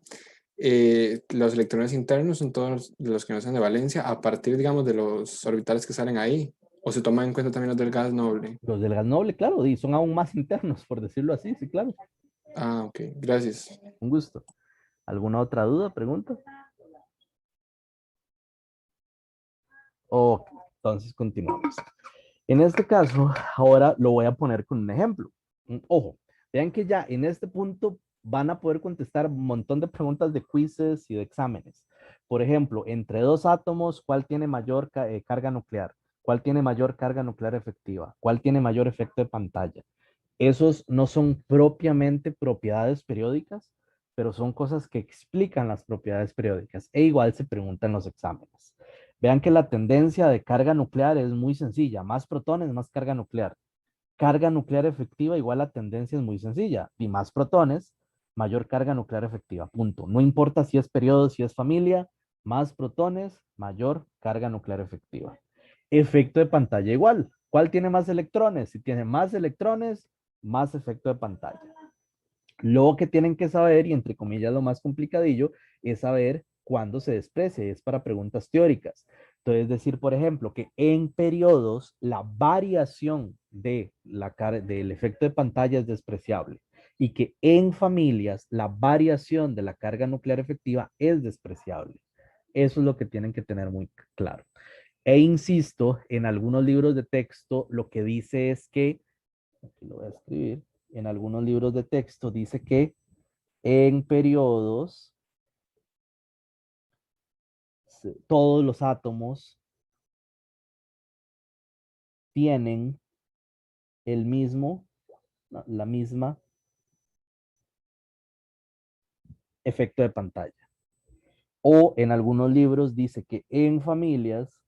los electrones internos son todos los que no sean de valencia, a partir, digamos, de los orbitales que salen ahí, o se toman en cuenta también los del gas noble. Los del gas noble, claro, y son aún más internos, por decirlo así, sí, claro. Ah, ok, gracias. Un gusto. ¿Alguna otra duda, pregunta? Ok, entonces continuamos. En este caso, ahora lo voy a poner con un ejemplo. Ojo, vean que ya en este punto van a poder contestar un montón de preguntas de quizzes y de exámenes. Por ejemplo, entre dos átomos, ¿cuál tiene mayor carga nuclear? ¿Cuál tiene mayor carga nuclear efectiva? ¿Cuál tiene mayor efecto de pantalla? Esos no son propiamente propiedades periódicas, pero son cosas que explican las propiedades periódicas e igual se preguntan en los exámenes. Vean que la tendencia de carga nuclear es muy sencilla, más protones, más carga nuclear. Carga nuclear efectiva igual la tendencia es muy sencilla, y más protones, mayor carga nuclear efectiva, punto. No importa si es periodo, si es familia, más protones, mayor carga nuclear efectiva. Efecto de pantalla igual. ¿Cuál tiene más electrones? Si tiene más electrones, más efecto de pantalla. Lo que tienen que saber, y entre comillas lo más complicadillo, es saber cuándo se desprecia. Es para preguntas teóricas. Entonces, decir, por ejemplo, que en periodos la variación del efecto de pantalla es despreciable y que en familias la variación de la carga nuclear efectiva es despreciable. Eso es lo que tienen que tener muy claro. E insisto, en algunos libros de texto lo que dice es que, aquí lo voy a escribir, en algunos libros de texto dice que en periodos todos los átomos tienen el mismo, la misma efecto de pantalla. O en algunos libros dice que en familias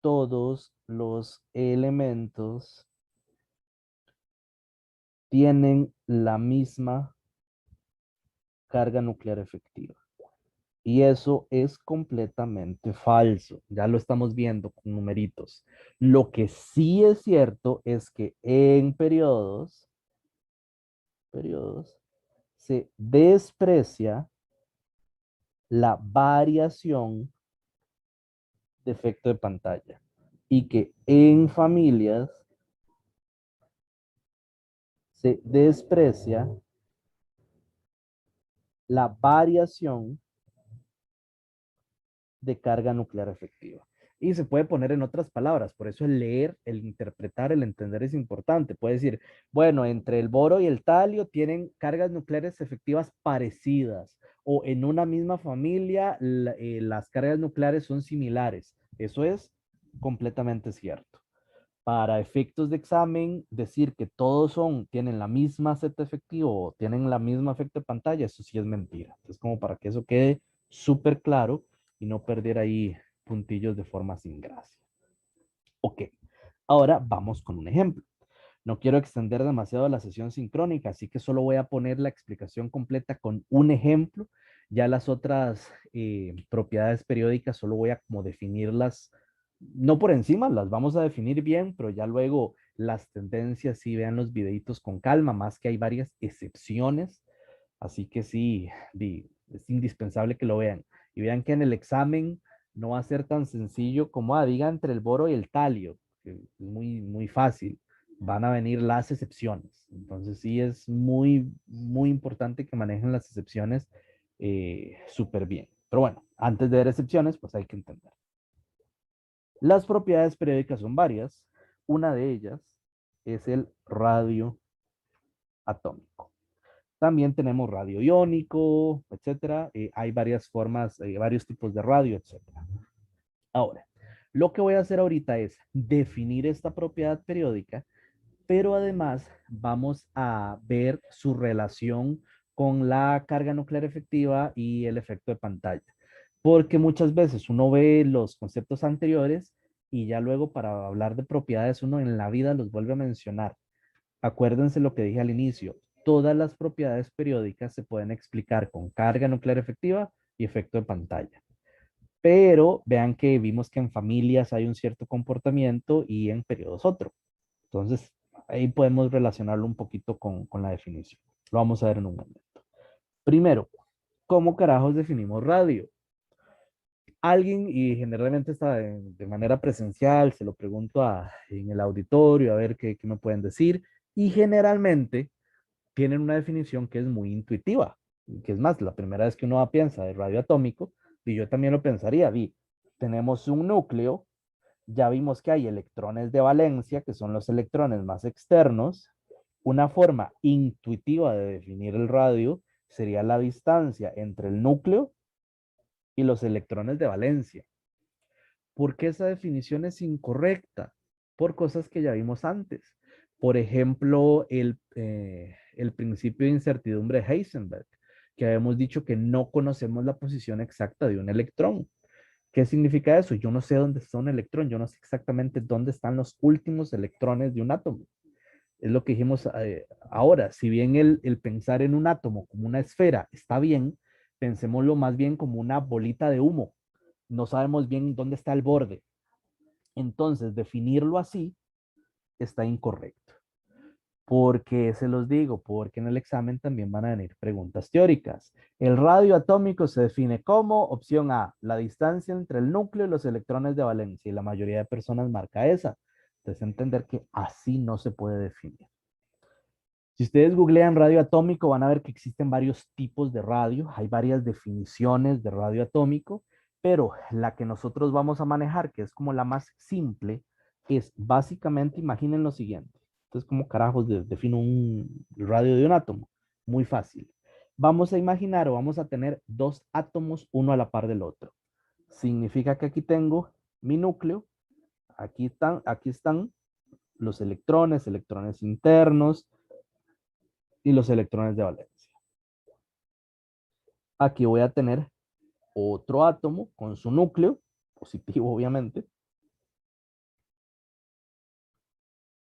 todos los elementos tienen la misma carga nuclear efectiva. Y eso es completamente falso. Ya lo estamos viendo con numeritos. Lo que sí es cierto es que en periodos se desprecia la variación de efecto de pantalla y que en familias se desprecia la variación de carga nuclear efectiva. Y se puede poner en otras palabras, por eso el leer, el interpretar, el entender es importante. Puede decir, bueno, entre el boro y el talio tienen cargas nucleares efectivas parecidas o en una misma familia las cargas nucleares son similares. Eso es completamente cierto. Para efectos de examen, decir que todos tienen la misma Z efectivo o tienen la misma efecto de pantalla, eso sí es mentira. Entonces, como para que eso quede súper claro y no perder ahí puntillos de forma sin gracia. Ok, ahora vamos con un ejemplo. No quiero extender demasiado la sesión sincrónica, así que solo voy a poner la explicación completa con un ejemplo. Ya las otras propiedades periódicas solo voy a como definirlas, no por encima, las vamos a definir bien, pero ya luego las tendencias sí vean los videitos con calma, más que hay varias excepciones, así que sí, es indispensable que lo vean. Y vean que en el examen no va a ser tan sencillo como, diga entre el boro y el talio, que es muy fácil, van a venir las excepciones. Entonces sí es muy importante que manejen las excepciones súper bien. Pero bueno, antes de ver excepciones, pues hay que entender. Las propiedades periódicas son varias. Una de ellas es el radio atómico. También tenemos radio iónico, etcétera. Hay varias formas, varios tipos de radio, etcétera. Ahora, lo que voy a hacer ahorita es definir esta propiedad periódica, pero además vamos a ver su relación con la carga nuclear efectiva y el efecto de pantalla. Porque muchas veces uno ve los conceptos anteriores y ya luego para hablar de propiedades uno en la vida los vuelve a mencionar. Acuérdense lo que dije al inicio, todas las propiedades periódicas se pueden explicar con carga nuclear efectiva y efecto de pantalla. Pero vean que vimos que en familias hay un cierto comportamiento y en periodos otro. Entonces, ahí podemos relacionarlo un poquito con la definición. Lo vamos a ver en un momento. Primero, ¿cómo carajos definimos radio? Alguien, y generalmente está de manera presencial, se lo pregunto en el auditorio a ver qué me pueden decir, y generalmente tienen una definición que es muy intuitiva, que es más, la primera vez que uno piensa de radio atómico, y yo también lo pensaría, tenemos un núcleo, ya vimos que hay electrones de valencia, que son los electrones más externos. Una forma intuitiva de definir el radio sería la distancia entre el núcleo y los electrones de valencia. ¿Por qué esa definición es incorrecta? Por cosas que ya vimos antes. Por ejemplo, el principio de incertidumbre de Heisenberg, que habíamos dicho que no conocemos la posición exacta de un electrón. ¿Qué significa eso? Yo no sé dónde está un electrón, yo no sé exactamente dónde están los últimos electrones de un átomo. Es lo que dijimos ahora. Si bien el pensar en un átomo como una esfera está bien, pensémoslo más bien como una bolita de humo. No sabemos bien dónde está el borde. Entonces, definirlo así está incorrecto. ¿Por qué se los digo? Porque en el examen también van a venir preguntas teóricas. El radio atómico se define como opción A, la distancia entre el núcleo y los electrones de valencia, y la mayoría de personas marca esa. Entonces, entender que así no se puede definir. Si ustedes googlean radio atómico, van a ver que existen varios tipos de radio, hay varias definiciones de radio atómico, pero la que nosotros vamos a manejar, que es como la más simple, es básicamente, imaginen lo siguiente. Entonces, ¿cómo carajos defino un radio de un átomo? Muy fácil. Vamos a imaginar o vamos a tener dos átomos uno a la par del otro. Significa que aquí tengo mi núcleo, aquí están los electrones, electrones internos, y los electrones de valencia. Aquí voy a tener otro átomo con su núcleo, positivo obviamente,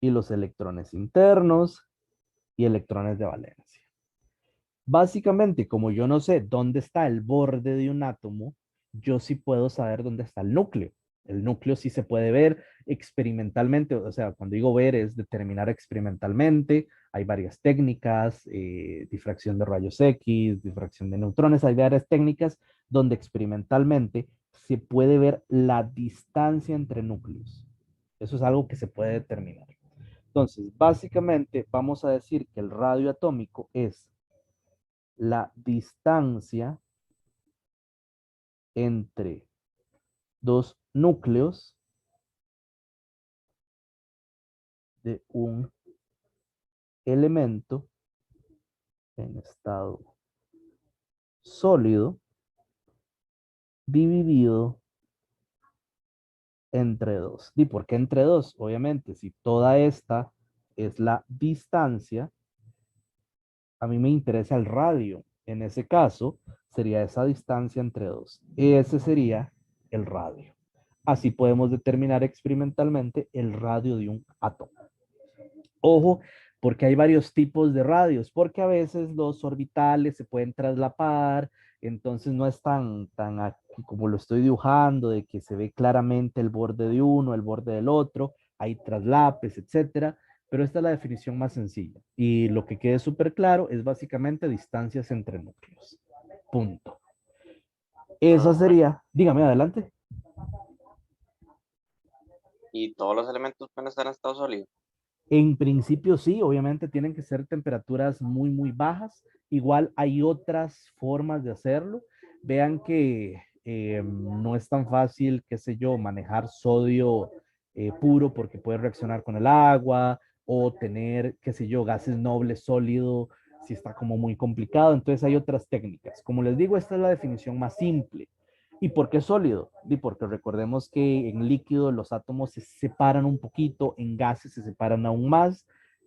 y los electrones internos y electrones de valencia. Básicamente, como yo no sé dónde está el borde de un átomo, yo sí puedo saber dónde está el núcleo. El núcleo sí se puede ver experimentalmente, o sea, cuando digo ver es determinar experimentalmente. Hay varias técnicas, difracción de rayos X, difracción de neutrones, hay varias técnicas donde experimentalmente se puede ver la distancia entre núcleos. Eso es algo que se puede determinar. Entonces, básicamente vamos a decir que el radio atómico es la distancia entre dos núcleos de un elemento en estado sólido dividido entre dos. ¿Y por qué entre dos? Obviamente, si toda esta es la distancia, a mí me interesa el radio. En ese caso, sería esa distancia entre dos. Ese sería el radio. Así podemos determinar experimentalmente el radio de un átomo. Ojo, porque hay varios tipos de radios, porque a veces los orbitales se pueden traslapar, entonces no es tan como lo estoy dibujando, de que se ve claramente el borde de uno, el borde del otro, hay traslapes, etcétera, pero esta es la definición más sencilla. Y lo que quede súper claro es básicamente distancias entre núcleos. Punto. Esa sería, dígame adelante. Y todos los elementos pueden estar en estado sólido. En principio sí, obviamente tienen que ser temperaturas muy, muy bajas. Igual hay otras formas de hacerlo. Vean que no es tan fácil, qué sé yo, manejar sodio puro porque puede reaccionar con el agua o tener, qué sé yo, gases nobles sólido si está como muy complicado. Entonces hay otras técnicas. Como les digo, esta es la definición más simple. ¿Y por qué sólido? Y porque recordemos que en líquido los átomos se separan un poquito, en gases se separan aún más.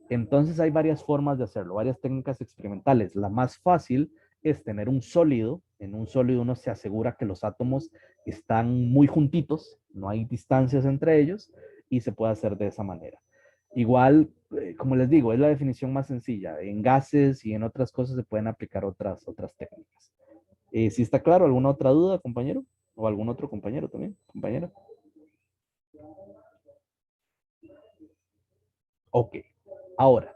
Entonces hay varias formas de hacerlo, varias técnicas experimentales. La más fácil es tener un sólido. En un sólido uno se asegura que los átomos están muy juntitos, no hay distancias entre ellos y se puede hacer de esa manera. Igual, como les digo, es la definición más sencilla. En gases y en otras cosas se pueden aplicar otras técnicas. ¿Sí está claro? ¿Alguna otra duda, compañero? ¿O algún otro compañero también, compañera? Ok. Ahora,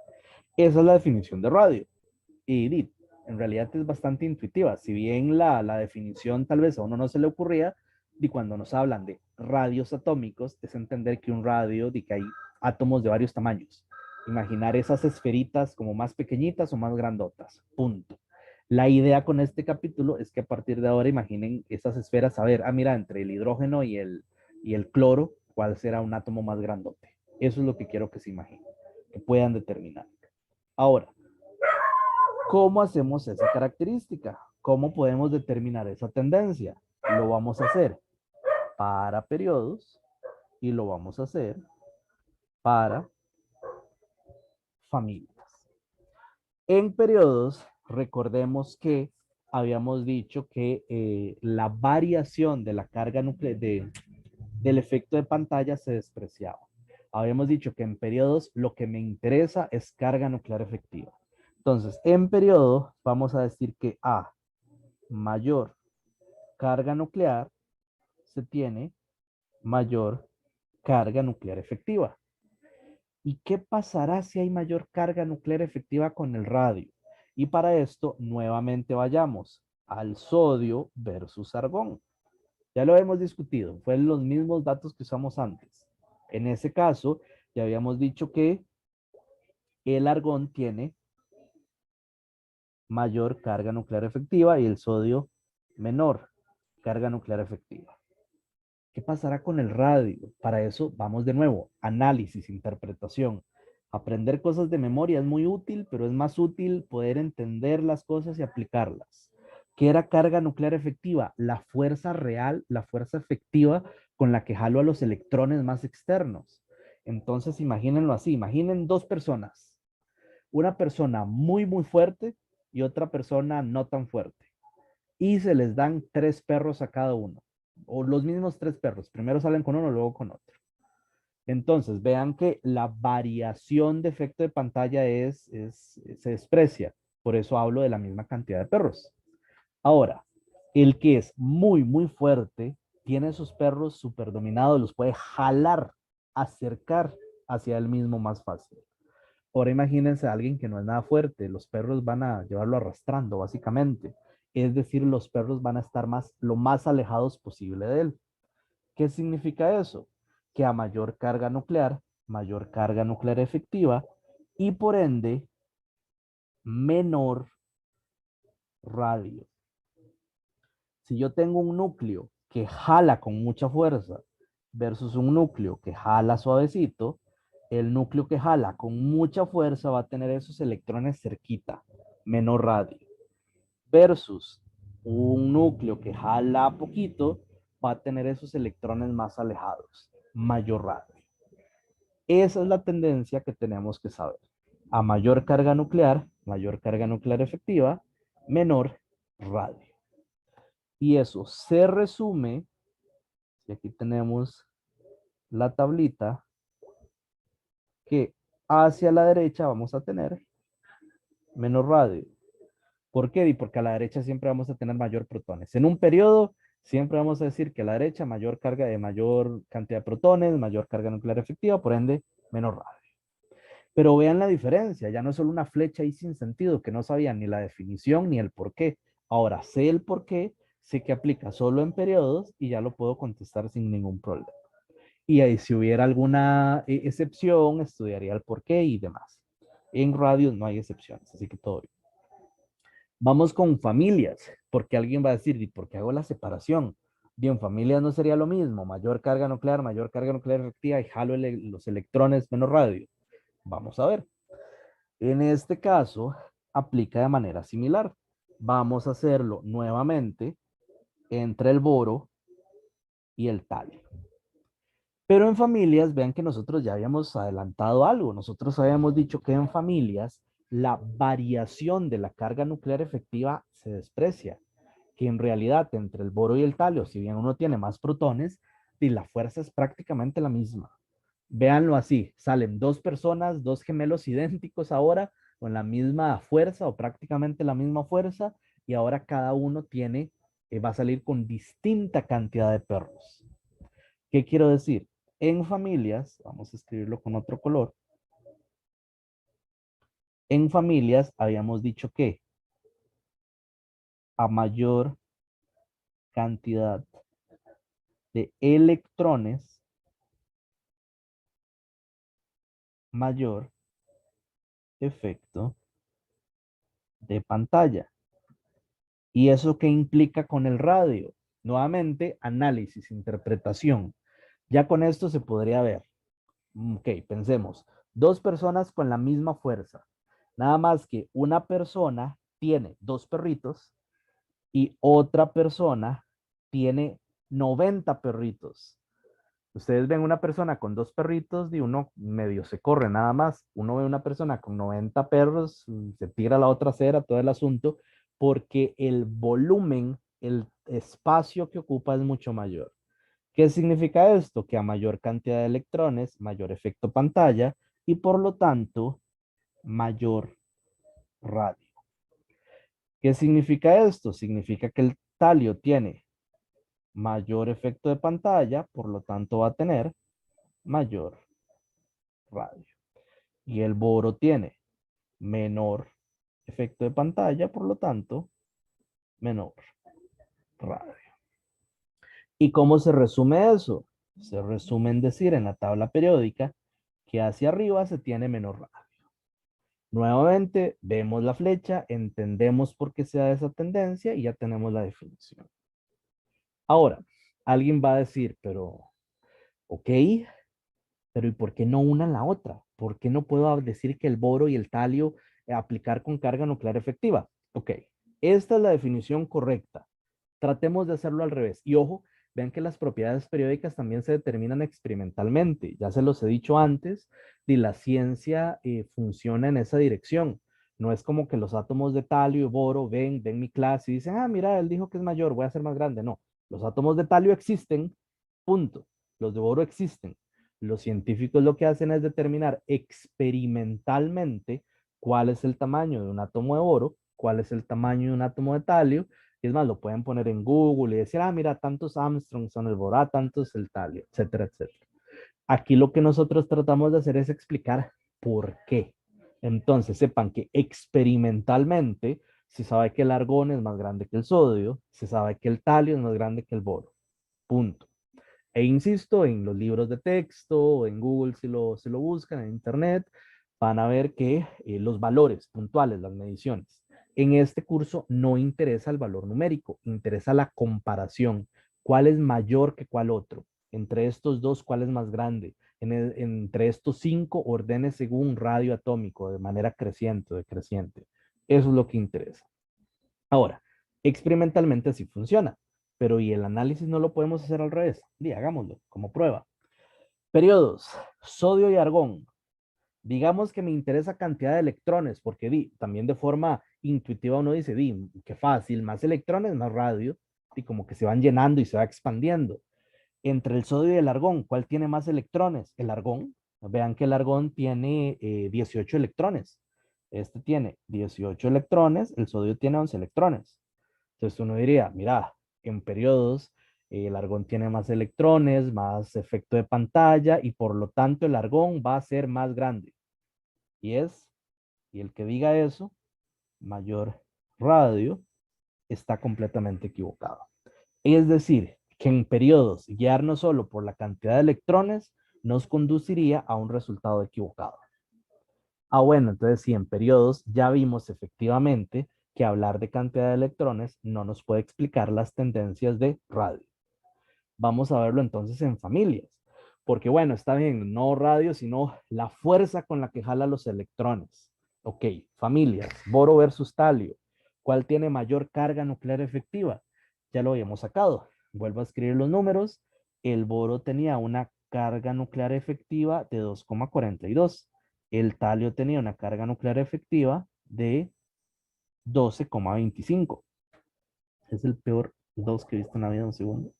esa es la definición de radio. Y en realidad es bastante intuitiva. Si bien la definición tal vez a uno no se le ocurría, y cuando nos hablan de radios atómicos, es entender que un radio, de que hay átomos de varios tamaños. Imaginar esas esferitas como más pequeñitas o más grandotas. Punto. La idea con este capítulo es que a partir de ahora imaginen esas esferas, a ver, mira, entre el hidrógeno y el cloro, ¿cuál será un átomo más grandote? Eso es lo que quiero que se imaginen, que puedan determinar. Ahora, ¿cómo hacemos esa característica? ¿Cómo podemos determinar esa tendencia? Lo vamos a hacer para periodos y lo vamos a hacer para familias. En periodos, recordemos que habíamos dicho que la variación de la carga nuclear del efecto de pantalla se despreciaba. Habíamos dicho que en periodos lo que me interesa es carga nuclear efectiva. Entonces, en periodo vamos a decir que a mayor carga nuclear se tiene mayor carga nuclear efectiva. ¿Y qué pasará si hay mayor carga nuclear efectiva con el radio? Y para esto, nuevamente vayamos al sodio versus argón. Ya lo hemos discutido, fueron los mismos datos que usamos antes. En ese caso, ya habíamos dicho que el argón tiene mayor carga nuclear efectiva y el sodio menor carga nuclear efectiva. ¿Qué pasará con el radio? Para eso vamos de nuevo, análisis, interpretación. Aprender cosas de memoria es muy útil, pero es más útil poder entender las cosas y aplicarlas. ¿Qué era carga nuclear efectiva? La fuerza real, la fuerza efectiva con la que jalo a los electrones más externos. Entonces, imagínenlo así, imaginen dos personas, una persona muy, muy fuerte y otra persona no tan fuerte. Y se les dan 3 perros a cada uno, o los mismos 3 perros. Primero salen con uno, luego con otro. Entonces, vean que la variación de efecto de pantalla se desprecia. Por eso hablo de la misma cantidad de perros. Ahora, el que es muy, muy fuerte, tiene sus perros súper dominados, los puede jalar, acercar hacia él mismo más fácil. Ahora imagínense a alguien que no es nada fuerte, los perros van a llevarlo arrastrando, básicamente. Es decir, los perros van a estar lo más alejados posible de él. ¿Qué significa eso? Que a mayor carga nuclear efectiva y por ende, menor radio. Si yo tengo un núcleo que jala con mucha fuerza versus un núcleo que jala suavecito, el núcleo que jala con mucha fuerza va a tener esos electrones cerquita, menor radio, versus un núcleo que jala poquito, va a tener esos electrones más alejados, mayor radio. Esa es la tendencia que tenemos que saber. A mayor carga nuclear efectiva, menor radio. Y eso se resume, y aquí tenemos la tablita, que hacia la derecha vamos a tener menos radio. ¿Por qué? Porque a la derecha siempre vamos a tener mayor protones. En un periodo siempre vamos a decir que a la derecha mayor carga de mayor cantidad de protones, mayor carga nuclear efectiva, por ende menos radio. Pero vean la diferencia, ya no es solo una flecha ahí sin sentido, que no sabía ni la definición ni el por qué. Ahora sé el por qué, sé que aplica solo en periodos y ya lo puedo contestar sin ningún problema. Y ahí si hubiera alguna excepción, estudiaría el por qué y demás. En radios no hay excepciones, así que todo bien. Vamos con familias, porque alguien va a decir, ¿y por qué hago la separación? Bien, familias no sería lo mismo, mayor carga nuclear efectiva y jalo los electrones menos radio. Vamos a ver. En este caso, aplica de manera similar. Vamos a hacerlo nuevamente entre el boro y el talio. Pero en familias, vean que nosotros ya habíamos adelantado algo. Nosotros habíamos dicho que en familias la variación de la carga nuclear efectiva se desprecia. Que en realidad entre el boro y el talio, si bien uno tiene más protones, y la fuerza es prácticamente la misma. Véanlo así, salen dos personas, dos gemelos idénticos ahora, con la misma fuerza o prácticamente la misma fuerza, y ahora cada uno va a salir con distinta cantidad de perros. ¿Qué quiero decir? En familias, vamos a escribirlo con otro color, en familias habíamos dicho que a mayor cantidad de electrones, mayor efecto de pantalla. ¿Y eso qué implica con el radio? Nuevamente, análisis, interpretación. Ya con esto se podría ver. Ok, pensemos. Dos personas con la misma fuerza. Nada más que una persona tiene dos perritos y otra persona tiene 90 perritos. Ustedes ven una persona con dos perritos y uno medio se corre nada más. Uno ve una persona con 90 perros, se tira a la otra acera, todo el asunto, porque el volumen, el espacio que ocupa es mucho mayor. ¿Qué significa esto? Que a mayor cantidad de electrones, mayor efecto pantalla y por lo tanto, mayor radio. ¿Qué significa esto? Significa que el talio tiene mayor efecto de pantalla, por lo tanto va a tener mayor radio. Y el boro tiene menor efecto de pantalla, por lo tanto, menor radio. ¿Y cómo se resume eso? Se resume en decir en la tabla periódica que hacia arriba se tiene menor radio. Nuevamente, vemos la flecha, entendemos por qué se da esa tendencia y ya tenemos la definición. Ahora, alguien va a decir, pero, ok, pero ¿y por qué no una en la otra? ¿Por qué no puedo decir que el boro y el talio aplicar con carga nuclear efectiva? Ok, esta es la definición correcta. Tratemos de hacerlo al revés. Y ojo, vean que las propiedades periódicas también se determinan experimentalmente. Ya se los he dicho antes, y la ciencia funciona en esa dirección. No es como que los átomos de talio y boro ven mi clase y dicen, ah, mira, él dijo que es mayor, voy a ser más grande. No, los átomos de talio existen, punto. Los de boro existen. Los científicos lo que hacen es determinar experimentalmente cuál es el tamaño de un átomo de boro, cuál es el tamaño de un átomo de talio, y es más, lo pueden poner en Google y decir, ah, mira, tantos Armstrong son el boro, ah, tantos el talio, etcétera, etcétera. Aquí lo que nosotros tratamos de hacer es explicar por qué. Entonces, sepan que experimentalmente se sabe que el argón es más grande que el sodio, se sabe que el talio es más grande que el boro. Punto. E insisto, en los libros de texto, en Google si lo buscan, en Internet, van a ver que los valores puntuales, las mediciones. En este curso no interesa el valor numérico, interesa la comparación. ¿Cuál es mayor que cuál otro? Entre estos dos, ¿cuál es más grande? Entre estos 5, ordene según radio atómico, de manera creciente o decreciente. Eso es lo que interesa. Ahora, experimentalmente así funciona, pero ¿y el análisis no lo podemos hacer al revés? Sí, hagámoslo como prueba. Periodos, sodio y argón. Digamos que me interesa cantidad de electrones, porque también de forma intuitiva uno dice, qué fácil, más electrones, más radio, y como que se van llenando y se va expandiendo. Entre el sodio y el argón, ¿cuál tiene más electrones? El argón. Vean que el argón tiene 18 electrones. Este tiene 18 electrones, el sodio tiene 11 electrones. Entonces uno diría, mira, en periodos el argón tiene más electrones, más efecto de pantalla y por lo tanto el argón va a ser más grande. Y el que diga eso, mayor radio, está completamente equivocado. Es decir, que en periodos guiarnos solo por la cantidad de electrones nos conduciría a un resultado equivocado. Ah, bueno, entonces si en periodos ya vimos efectivamente que hablar de cantidad de electrones no nos puede explicar las tendencias de radio. Vamos a verlo entonces en familias, porque bueno, está bien, no radio, sino la fuerza con la que jala los electrones. Ok, familias, boro versus talio. ¿Cuál tiene mayor carga nuclear efectiva? Ya lo habíamos sacado. Vuelvo a escribir los números. El boro tenía una carga nuclear efectiva de 2,42. El talio tenía una carga nuclear efectiva de 12,25. Es el peor 2 que he visto en la vida, un segundo.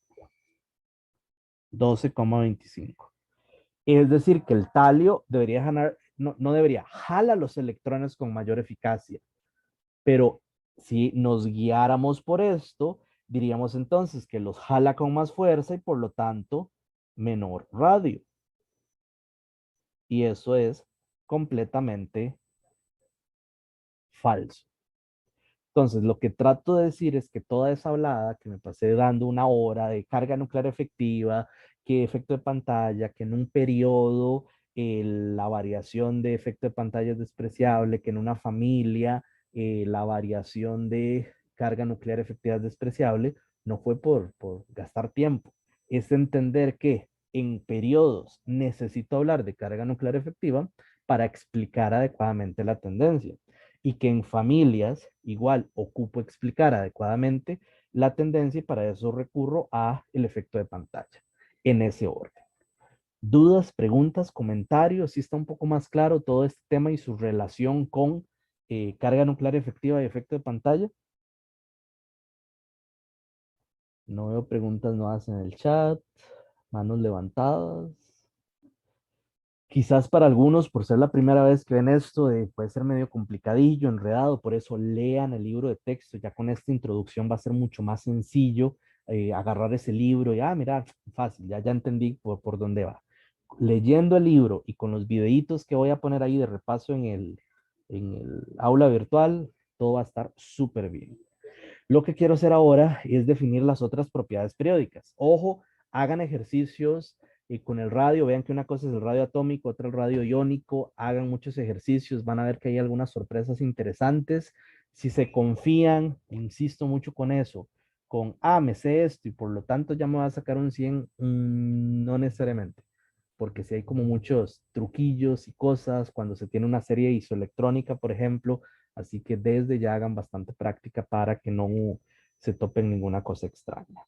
12,25. Es decir, que el talio debería jalar, no debería, jala los electrones con mayor eficacia. Pero si nos guiáramos por esto, diríamos entonces que los jala con más fuerza y por lo tanto menor radio. Y eso es completamente falso. Entonces, lo que trato de decir es que toda esa hablada que me pasé dando una hora de carga nuclear efectiva, que efecto de pantalla, que en un periodo la variación de efecto de pantalla es despreciable, que en una familia la variación de carga nuclear efectiva es despreciable, no fue por gastar tiempo. Es entender que en periodos necesito hablar de carga nuclear efectiva para explicar adecuadamente la tendencia y que en familias igual ocupo explicar adecuadamente la tendencia y para eso recurro a el efecto de pantalla en ese orden. ¿Dudas, preguntas, comentarios? ¿Sí está un poco más claro todo este tema y su relación con carga nuclear efectiva y efecto de pantalla? No veo preguntas nuevas en el chat. Manos levantadas. Quizás para algunos, por ser la primera vez que ven esto, puede ser medio complicadillo, enredado, por eso lean el libro de texto. Ya con esta introducción va a ser mucho más sencillo agarrar ese libro y, mira, fácil, ya entendí por dónde va. Leyendo el libro y con los videitos que voy a poner ahí de repaso en el aula virtual, todo va a estar súper bien. Lo que quiero hacer ahora es definir las otras propiedades periódicas. Ojo, hagan ejercicios con el radio, vean que una cosa es el radio atómico, otra el radio iónico, hagan muchos ejercicios, van a ver que hay algunas sorpresas interesantes. Si se confían, insisto mucho con eso, me sé esto y por lo tanto ya me va a sacar un 100, no necesariamente, porque si hay como muchos truquillos y cosas cuando se tiene una serie isoelectrónica, por ejemplo, así que desde ya hagan bastante práctica para que no se topen ninguna cosa extraña.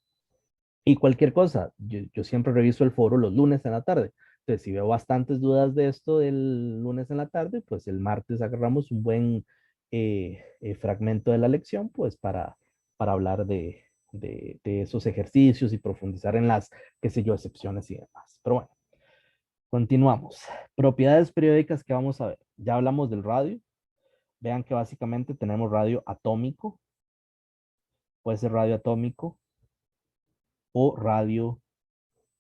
Y cualquier cosa, yo siempre reviso el foro los lunes en la tarde. Entonces, si veo bastantes dudas de esto del lunes en la tarde, pues el martes agarramos un buen fragmento de la lección, pues para hablar de esos ejercicios y profundizar en las, qué sé yo, excepciones y demás. Pero bueno, continuamos. Propiedades periódicas que vamos a ver. Ya hablamos del radio. Vean que básicamente tenemos radio atómico, puede ser radio atómico o radio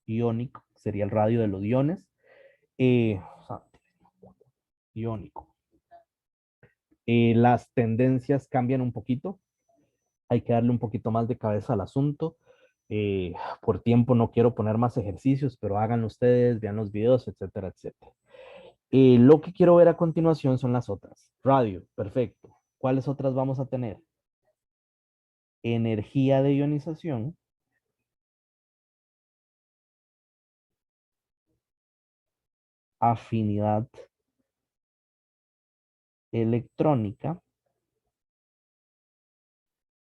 iónico, sería el radio de los iones. O sea, iónico. Las tendencias cambian un poquito, hay que darle un poquito más de cabeza al asunto. Por tiempo no quiero poner más ejercicios, pero háganlo ustedes, vean los videos, etcétera, etcétera. Lo que quiero ver a continuación son las otras. Radio, perfecto. ¿Cuáles otras vamos a tener? Energía de ionización, afinidad electrónica,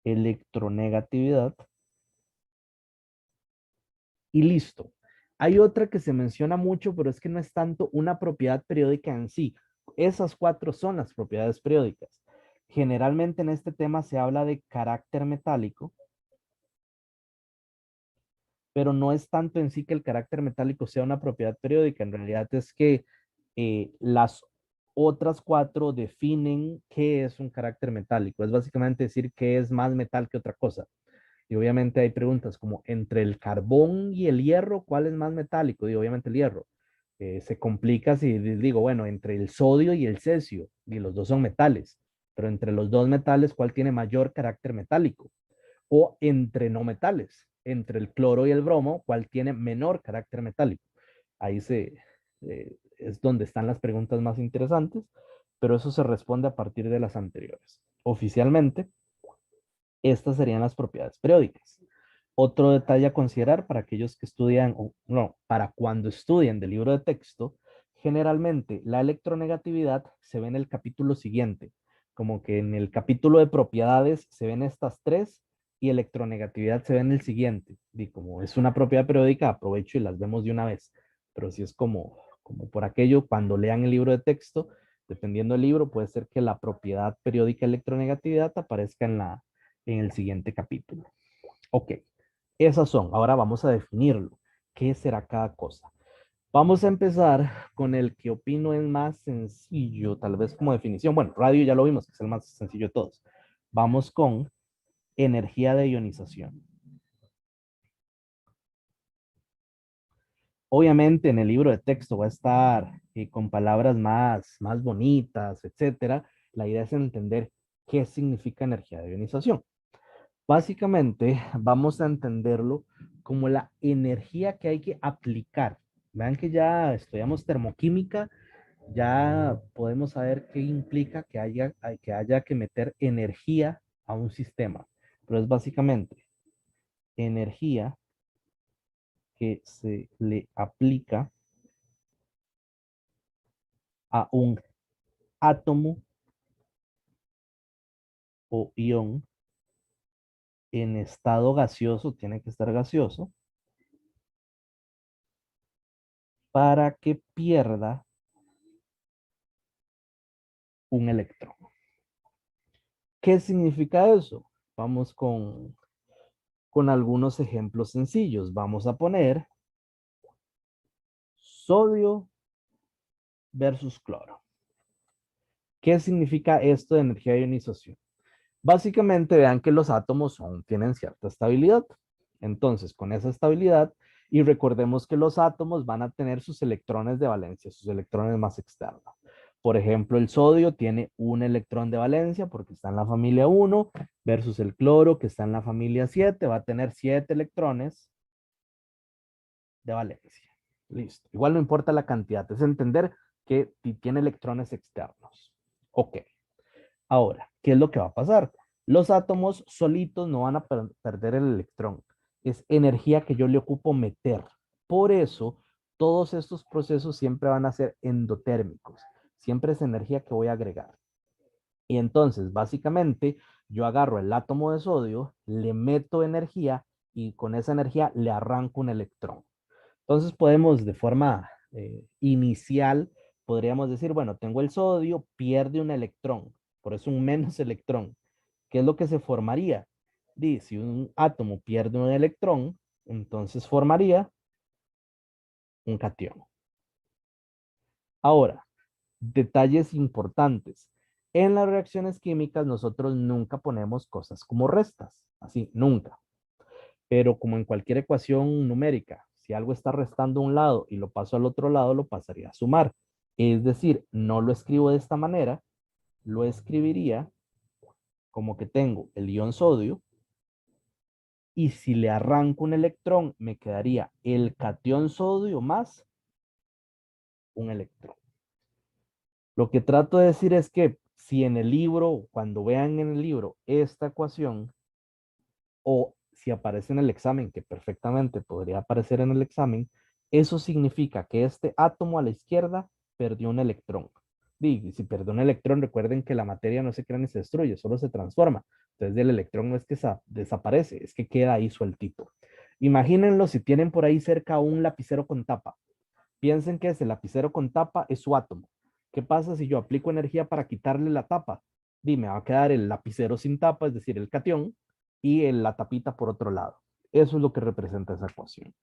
electronegatividad y listo. Hay otra que se menciona mucho, pero es que no es tanto una propiedad periódica en sí. Esas cuatro son las propiedades periódicas. Generalmente en este tema se habla de carácter metálico, pero no es tanto en sí que el carácter metálico sea una propiedad periódica. En realidad es que las otras cuatro definen qué es un carácter metálico. Es básicamente decir que es más metal que otra cosa. Y obviamente hay preguntas como entre el carbón y el hierro, ¿cuál es más metálico? Y obviamente el hierro. Se complica si digo, bueno, entre el sodio y el cesio, y los dos son metales, pero entre los dos metales, ¿cuál tiene mayor carácter metálico? O entre no metales, entre el cloro y el bromo, ¿cuál tiene menor carácter metálico? Ahí es donde están las preguntas más interesantes, pero eso se responde a partir de las anteriores. Oficialmente, estas serían las propiedades periódicas. Otro detalle a considerar para aquellos que estudian, o no, para cuando estudien del libro de texto, generalmente la electronegatividad se ve en el capítulo siguiente, como que en el capítulo de propiedades se ven estas tres y electronegatividad se ve en el siguiente. Y como es una propiedad periódica, aprovecho y las vemos de una vez. Pero si es como por aquello, cuando lean el libro de texto, dependiendo del libro, puede ser que la propiedad periódica electronegatividad aparezca en el siguiente capítulo. Ok, esas son. Ahora vamos a definirlo. ¿Qué será cada cosa? Vamos a empezar con el que opino es más sencillo, tal vez como definición. Bueno, radio ya lo vimos, que es el más sencillo de todos. Vamos con energía de ionización. Obviamente en el libro de texto va a estar con palabras más bonitas, etcétera. La idea es entender qué significa energía de ionización. Básicamente, vamos a entenderlo como la energía que hay que aplicar. Vean que ya estudiamos termoquímica, ya podemos saber qué implica que haya que meter energía a un sistema. Pero es básicamente energía que se le aplica a un átomo o ion en estado gaseoso, tiene que estar gaseoso, para que pierda un electrón. ¿Qué significa eso? Vamos con algunos ejemplos sencillos. Vamos a poner sodio versus cloro. ¿Qué significa esto de energía de ionización? Básicamente vean que los átomos tienen cierta estabilidad. Entonces, con esa estabilidad, y recordemos que los átomos van a tener sus electrones de valencia, sus electrones más externos. Por ejemplo, el sodio tiene un electrón de valencia porque está en la familia 1 versus el cloro que está en la familia 7, va a tener 7 electrones de valencia. Listo. Igual no importa la cantidad, es entender que tiene electrones externos. Ok. Ahora, ¿qué es lo que va a pasar? Los átomos solitos no van a perder el electrón. Es energía que yo le ocupo meter. Por eso, todos estos procesos siempre van a ser endotérmicos. Siempre es energía que voy a agregar. Y entonces, básicamente, yo agarro el átomo de sodio, le meto energía y con esa energía le arranco un electrón. Entonces, podemos de forma inicial, podríamos decir, bueno, tengo el sodio, pierde un electrón, por eso un menos electrón. ¿Qué es lo que se formaría? Dice, si un átomo pierde un electrón, entonces formaría un cation. Ahora, detalles importantes. En las reacciones químicas nosotros nunca ponemos cosas como restas, así, nunca. Pero como en cualquier ecuación numérica, si algo está restando a un lado y lo paso al otro lado, lo pasaría a sumar. Es decir, no lo escribo de esta manera, lo escribiría como que tengo el ion sodio y si le arranco un electrón, me quedaría el cation sodio más un electrón. Lo que trato de decir es que si en el libro, cuando vean en el libro esta ecuación, o si aparece en el examen, que perfectamente podría aparecer en el examen, eso significa que este átomo a la izquierda perdió un electrón. Y si perdió un electrón, recuerden que la materia no se crea ni se destruye, solo se transforma. Entonces el electrón no es que desaparece, es que queda ahí sueltito. Imagínenlo si tienen por ahí cerca un lapicero con tapa. Piensen que ese lapicero con tapa es su átomo. ¿Qué pasa si yo aplico energía para quitarle la tapa? Dime, va a quedar el lapicero sin tapa, es decir, el cation, y la tapita por otro lado. Eso es lo que representa esa ecuación.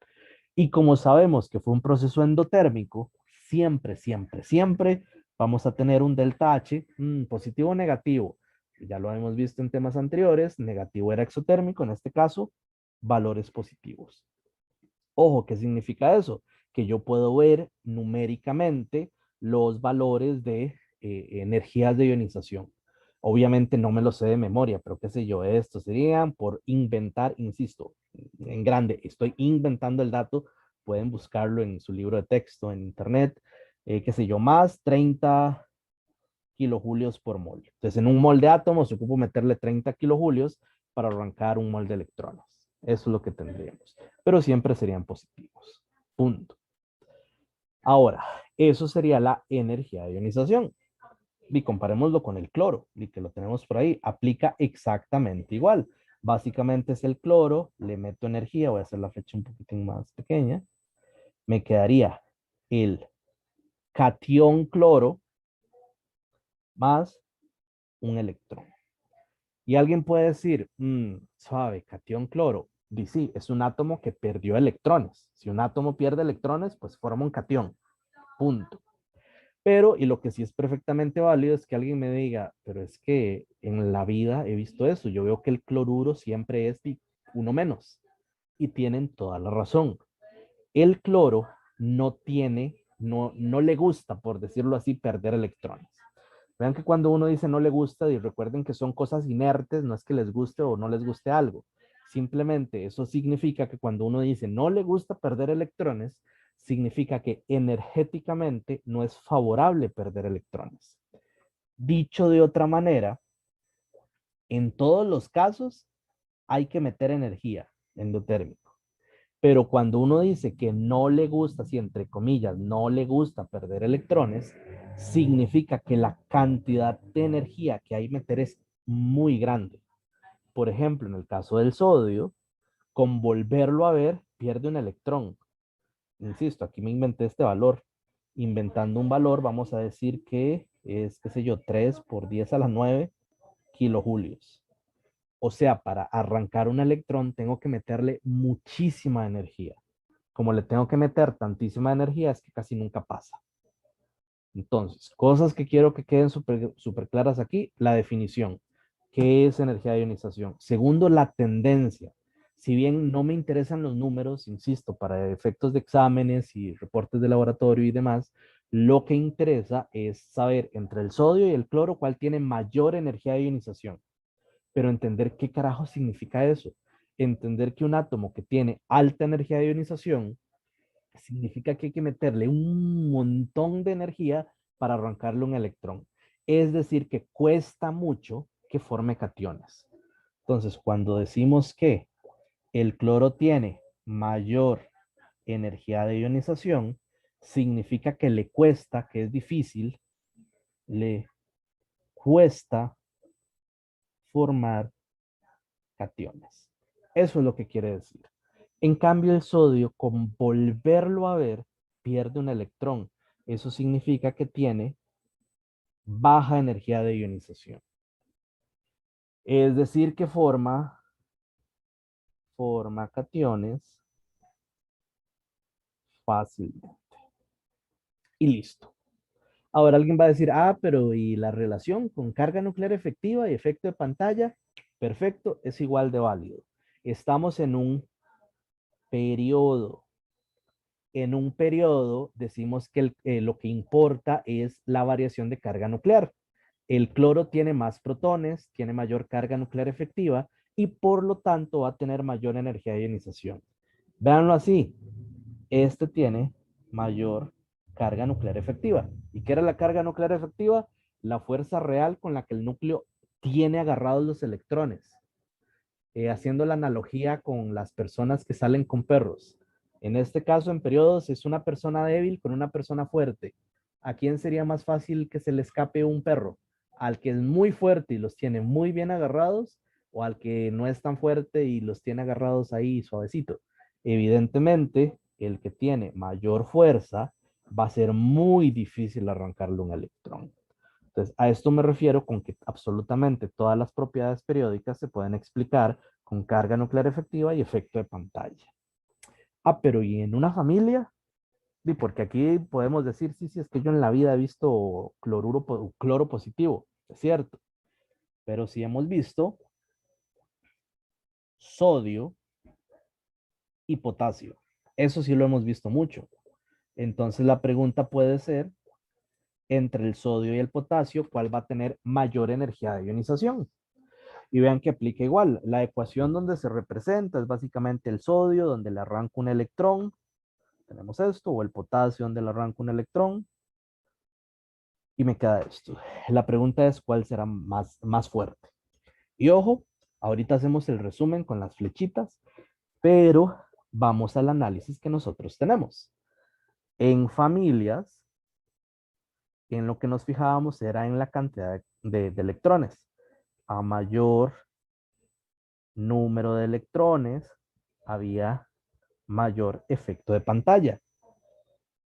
Y como sabemos que fue un proceso endotérmico, siempre, siempre, siempre vamos a tener un delta H, positivo o negativo. Ya lo hemos visto en temas anteriores, negativo era exotérmico, en este caso, valores positivos. Ojo, ¿qué significa eso? Que yo puedo ver numéricamente los valores de energías de ionización. Obviamente no me lo sé de memoria, pero qué sé yo, estos serían por inventar, insisto, en grande, estoy inventando el dato, pueden buscarlo en su libro de texto en internet, qué sé yo, más 30 kilojulios por mol. Entonces, en un mol de átomos, ocupo meterle 30 kilojulios para arrancar un mol de electrones. Eso es lo que tendríamos. Pero siempre serían positivos. Punto. Ahora, eso sería la energía de ionización. Y comparémoslo con el cloro, y que lo tenemos por ahí. Aplica exactamente igual. Básicamente es el cloro, le meto energía, voy a hacer la flecha un poquitín más pequeña. Me quedaría el cation cloro más un electrón. Y alguien puede decir, suave, cation cloro. Y sí, es un átomo que perdió electrones. Si un átomo pierde electrones, pues forma un cation. Punto. Pero, y lo que sí es perfectamente válido es que alguien me diga, pero es que en la vida he visto eso. Yo veo que el cloruro siempre es uno menos. Y tienen toda la razón. El cloro no tiene, no le gusta, por decirlo así, perder electrones. Vean que cuando uno dice no le gusta, y recuerden que son cosas inertes, no es que les guste o no les guste algo. Simplemente eso significa que cuando uno dice no le gusta perder electrones, significa que energéticamente no es favorable perder electrones. Dicho de otra manera, en todos los casos hay que meter energía endotérmica. Pero cuando uno dice que no le gusta, si entre comillas, no le gusta perder electrones, significa que la cantidad de energía que hay que meter es muy grande. Por ejemplo, en el caso del sodio, con volverlo a ver, pierde un electrón. Insisto, aquí me inventé este valor. Inventando un valor, vamos a decir que es, qué sé yo, 3 por 10 a la 9 kilojulios. O sea, para arrancar un electrón tengo que meterle muchísima energía. como le tengo que meter tantísima energía, es que casi nunca pasa. Entonces, cosas que quiero que queden súper claras aquí, la definición. ¿Qué es energía de ionización? Segundo, la tendencia. Si bien no me interesan los números, insisto, para efectos de exámenes y reportes de laboratorio y demás, lo que interesa es saber entre el sodio y el cloro cuál tiene mayor energía de ionización. Pero entender qué carajo significa eso. Entender que un átomo que tiene alta energía de ionización significa que hay que meterle un montón de energía para arrancarle un electrón. Es decir, que cuesta mucho que forme cationes. Entonces, cuando decimos que el cloro tiene mayor energía de ionización, significa que le cuesta, que es difícil, le cuesta formar cationes. Eso es lo que quiere decir. En cambio, el sodio, con volverlo a ver, pierde un electrón. Eso significa que tiene baja energía de ionización. Es decir, que forma cationes fácilmente. Y listo. Ahora alguien va a decir, ah, pero ¿y la relación con carga nuclear efectiva y efecto de pantalla? Perfecto, es igual de válido. Estamos en un periodo. En un periodo decimos que lo que importa es la variación de carga nuclear. El cloro tiene más protones, tiene mayor carga nuclear efectiva y por lo tanto va a tener mayor energía de ionización. Véanlo así, este tiene mayor carga nuclear efectiva. ¿Y qué era la carga nuclear efectiva? La fuerza real con la que el núcleo tiene agarrados los electrones. Haciendo la analogía con las personas que salen con perros. En este caso, en periodos, es una persona débil con una persona fuerte. ¿A quién sería más fácil que se le escape un perro? ¿Al que es muy fuerte y los tiene muy bien agarrados o al que no es tan fuerte y los tiene agarrados ahí suavecito? Evidentemente, el que tiene mayor fuerza va a ser muy difícil arrancarle un electrón. Entonces, a esto me refiero con que absolutamente todas las propiedades periódicas se pueden explicar con carga nuclear efectiva y efecto de pantalla. Ah, pero ¿y en una familia? Y porque aquí podemos decir, sí, sí, es que yo en la vida he visto cloro positivo, es cierto, pero sí hemos visto sodio y potasio. Eso sí lo hemos visto mucho. Entonces la pregunta puede ser, entre el sodio y el potasio, ¿cuál va a tener mayor energía de ionización? Y vean que aplica igual. La ecuación donde se representa es básicamente el sodio, donde le arranca un electrón. Tenemos esto, o el potasio, donde le arranca un electrón. Y me queda esto. La pregunta es cuál será más fuerte. Y ojo, ahorita hacemos el resumen con las flechitas, pero vamos al análisis que nosotros tenemos. En familias, en lo que nos fijábamos era en la cantidad de electrones. A mayor número de electrones, había mayor efecto de pantalla.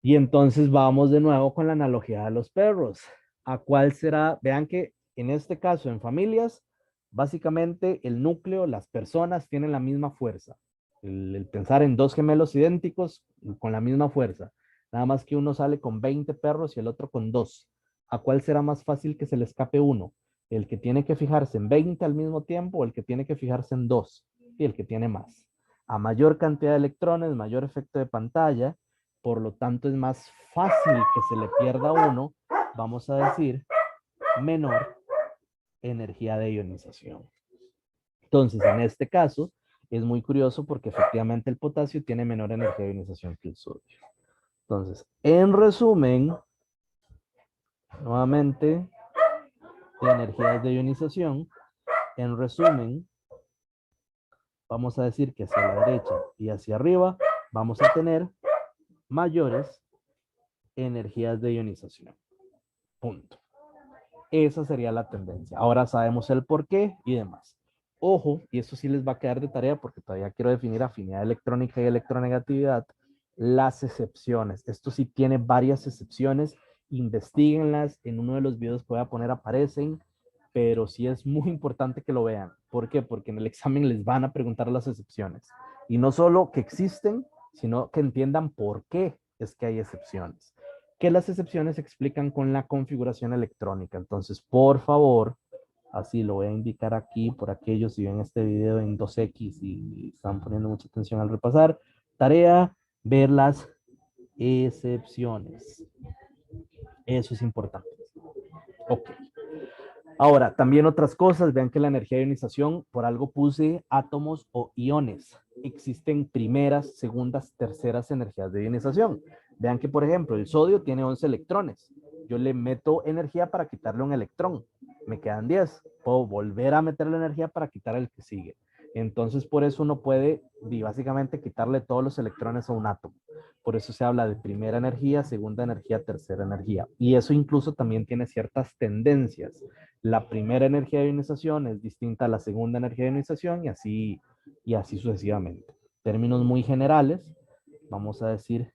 Y entonces vamos de nuevo con la analogía de los perros. ¿A cuál será? Vean que en este caso, en familias, básicamente el núcleo, las personas tienen la misma fuerza. El pensar en dos gemelos idénticos con la misma fuerza. Nada más que uno sale con 20 perros y el otro con 2. ¿A cuál será más fácil que se le escape uno? ¿El que tiene que fijarse en 20 al mismo tiempo o el que tiene que fijarse en 2? Y el que tiene más. A mayor cantidad de electrones, mayor efecto de pantalla, por lo tanto es más fácil que se le pierda uno, vamos a decir, menor energía de ionización. Entonces, en este caso, es muy curioso porque efectivamente el potasio tiene menor energía de ionización que el sodio. Entonces, en resumen, nuevamente, de energías de ionización, en resumen, vamos a decir que hacia la derecha y hacia arriba vamos a tener mayores energías de ionización. Punto. Esa sería la tendencia. Ahora sabemos el por qué y demás. Ojo, y eso sí les va a quedar de tarea porque todavía quiero definir afinidad electrónica y electronegatividad, las excepciones. Esto sí tiene varias excepciones, investiguenlas, en uno de los videos que voy a poner aparecen, pero sí es muy importante que lo vean. ¿Por qué? Porque en el examen les van a preguntar las excepciones. Y no solo que existen, sino que entiendan por qué es que hay excepciones. Que las excepciones se explican con la configuración electrónica. Entonces, por favor, así lo voy a indicar aquí por aquellos si ven este video en 2X y están poniendo mucha atención al repasar. Tarea, ver las excepciones. Eso es importante. Ok. Ahora, también otras cosas, vean que la energía de ionización, por algo puse átomos o iones. Existen primeras, segundas, terceras energías de ionización. Vean que, por ejemplo, el sodio tiene 11 electrones. Yo le meto energía para quitarle un electrón. Me quedan 10. Puedo volver a meterle energía para quitar el que sigue. Entonces, por eso uno puede básicamente quitarle todos los electrones a un átomo. Por eso se habla de primera energía, segunda energía, tercera energía. Y eso incluso también tiene ciertas tendencias. La primera energía de ionización es distinta a la segunda energía de ionización y así sucesivamente. Términos muy generales, vamos a decir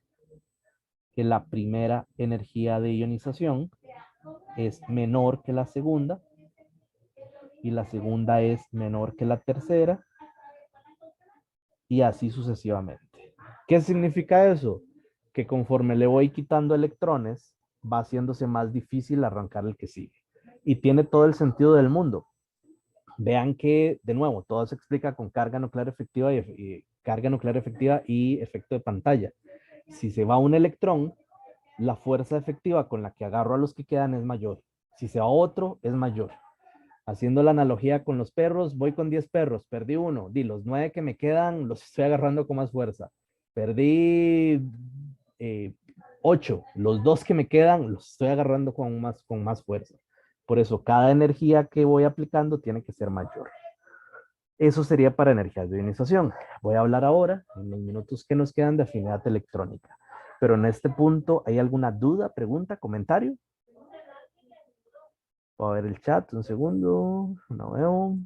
que la primera energía de ionización es menor que la segunda y la segunda es menor que la tercera y así sucesivamente. ¿Qué significa eso? Que conforme le voy quitando electrones, va haciéndose más difícil arrancar el que sigue. Y tiene todo el sentido del mundo. Vean que, de nuevo, todo se explica con carga nuclear efectiva carga nuclear efectiva y efecto de pantalla. Si se va un electrón, la fuerza efectiva con la que agarro a los que quedan es mayor. Si se va otro, es mayor. Haciendo la analogía con los perros, voy con 10 perros, perdí uno, los 9 que me quedan los estoy agarrando con más fuerza. Perdí 8, los 2 que me quedan los estoy agarrando con más fuerza. Por eso cada energía que voy aplicando tiene que ser mayor. Eso sería para energías de ionización. Voy a hablar ahora, en los minutos que nos quedan, de afinidad electrónica. Pero en este punto, ¿hay alguna duda, pregunta, comentario? Voy a ver el chat, un segundo. No veo.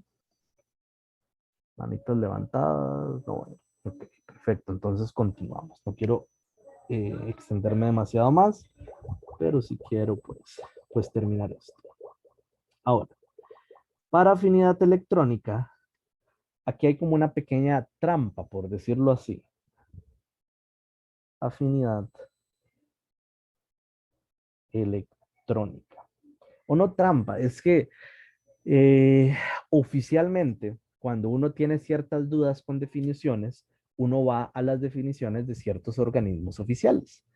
Manitos levantadas. No veo. Ok, perfecto. Entonces continuamos. No quiero extenderme demasiado más, pero sí quiero pues terminar esto. Ahora, para afinidad electrónica, aquí hay como una pequeña trampa, por decirlo así. Afinidad electrónica. O no trampa, es que oficialmente, cuando uno tiene ciertas dudas con definiciones, uno va a las definiciones de ciertos organismos oficiales.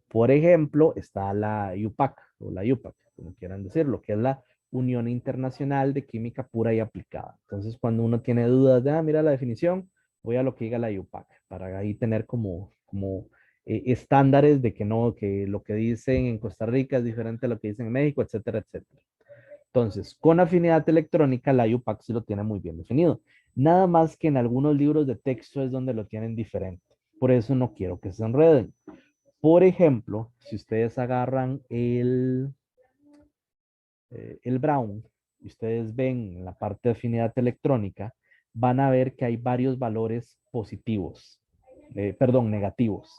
Por ejemplo, está la UPAC o la UPAC, como quieran decirlo, que es la Unión Internacional de Química Pura y Aplicada. Entonces, cuando uno tiene dudas de, mira la definición, voy a lo que diga la UPAC, para ahí tener como estándares de que no, que lo que dicen en Costa Rica es diferente a lo que dicen en México, etcétera, etcétera. Entonces, con afinidad electrónica, la UPAC sí lo tiene muy bien definido. Nada más que en algunos libros de texto es donde lo tienen diferente. Por eso no quiero que se enreden. Por ejemplo, si ustedes agarran el Brown y ustedes ven en la parte de afinidad electrónica, van a ver que hay varios valores positivos, negativos.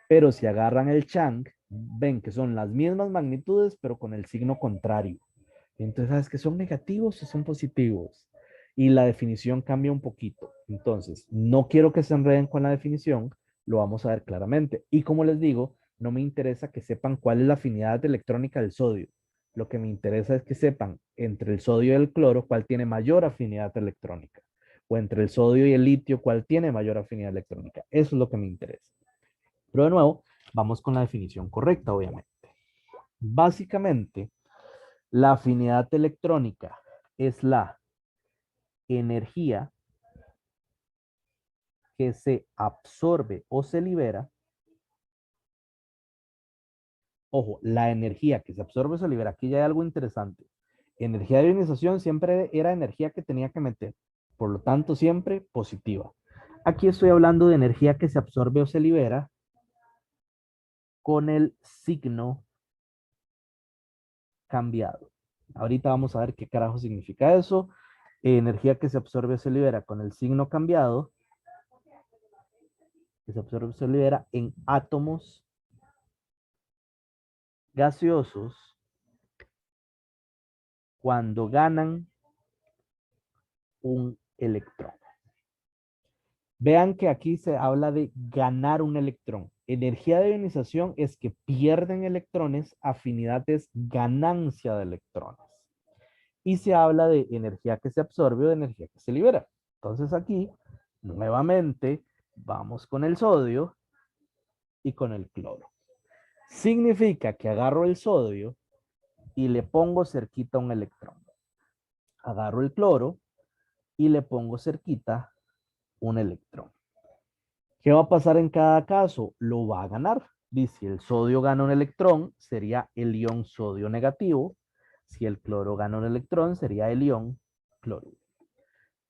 Pero si agarran el Chang, ven que son las mismas magnitudes, pero con el signo contrario. Entonces, ¿sabes que son negativos o son positivos? Y la definición cambia un poquito. Entonces, no quiero que se enreden con la definición, lo vamos a ver claramente. Y como les digo, no me interesa que sepan cuál es la afinidad electrónica del sodio. Lo que me interesa es que sepan entre el sodio y el cloro cuál tiene mayor afinidad electrónica. O entre el sodio y el litio cuál tiene mayor afinidad electrónica. Eso es lo que me interesa. Pero de nuevo, vamos con la definición correcta, obviamente. Básicamente, la afinidad electrónica es la energía que se absorbe o se libera. Ojo, la energía que se absorbe o se libera. Aquí ya hay algo interesante. Energía de ionización siempre era energía que tenía que meter. Por lo tanto, siempre positiva. Aquí estoy hablando de energía que se absorbe o se libera con el signo cambiado. Ahorita vamos a ver qué carajo significa eso. Energía que se absorbe o se libera con el signo cambiado, que se absorbe o se libera en átomos gaseosos cuando ganan un electrón. Vean que aquí se habla de ganar un electrón. Energía de ionización es que pierden electrones, afinidad es ganancia de electrones. Y se habla de energía que se absorbe o de energía que se libera. Entonces aquí, nuevamente, vamos con el sodio y con el cloro. Significa que agarro el sodio y le pongo cerquita un electrón. Agarro el cloro y le pongo cerquita un electrón. ¿Qué va a pasar en cada caso? Lo va a ganar. Dice, si el sodio gana un electrón, sería el ion sodio negativo. Si el cloro gana un electrón, sería el ion cloruro.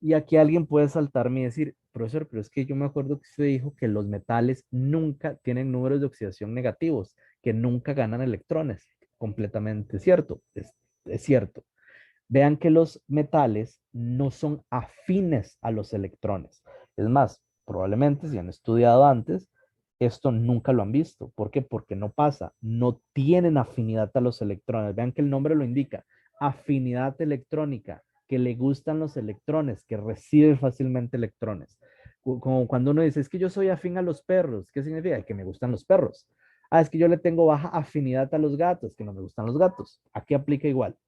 Y aquí alguien puede saltarme y decir, profesor, pero es que yo me acuerdo que usted dijo que los metales nunca tienen números de oxidación negativos, que nunca ganan electrones. Completamente cierto, es cierto. Vean que los metales no son afines a los electrones. Es más, probablemente si han estudiado antes, esto nunca lo han visto. ¿Por qué? Porque no pasa. No tienen afinidad a los electrones. Vean que el nombre lo indica. Afinidad electrónica, que le gustan los electrones, que recibe fácilmente electrones. Como cuando uno dice, es que yo soy afín a los perros. ¿Qué significa? Que me gustan los perros. Ah, es que yo le tengo baja afinidad a los gatos, que no me gustan los gatos. Aquí aplica igual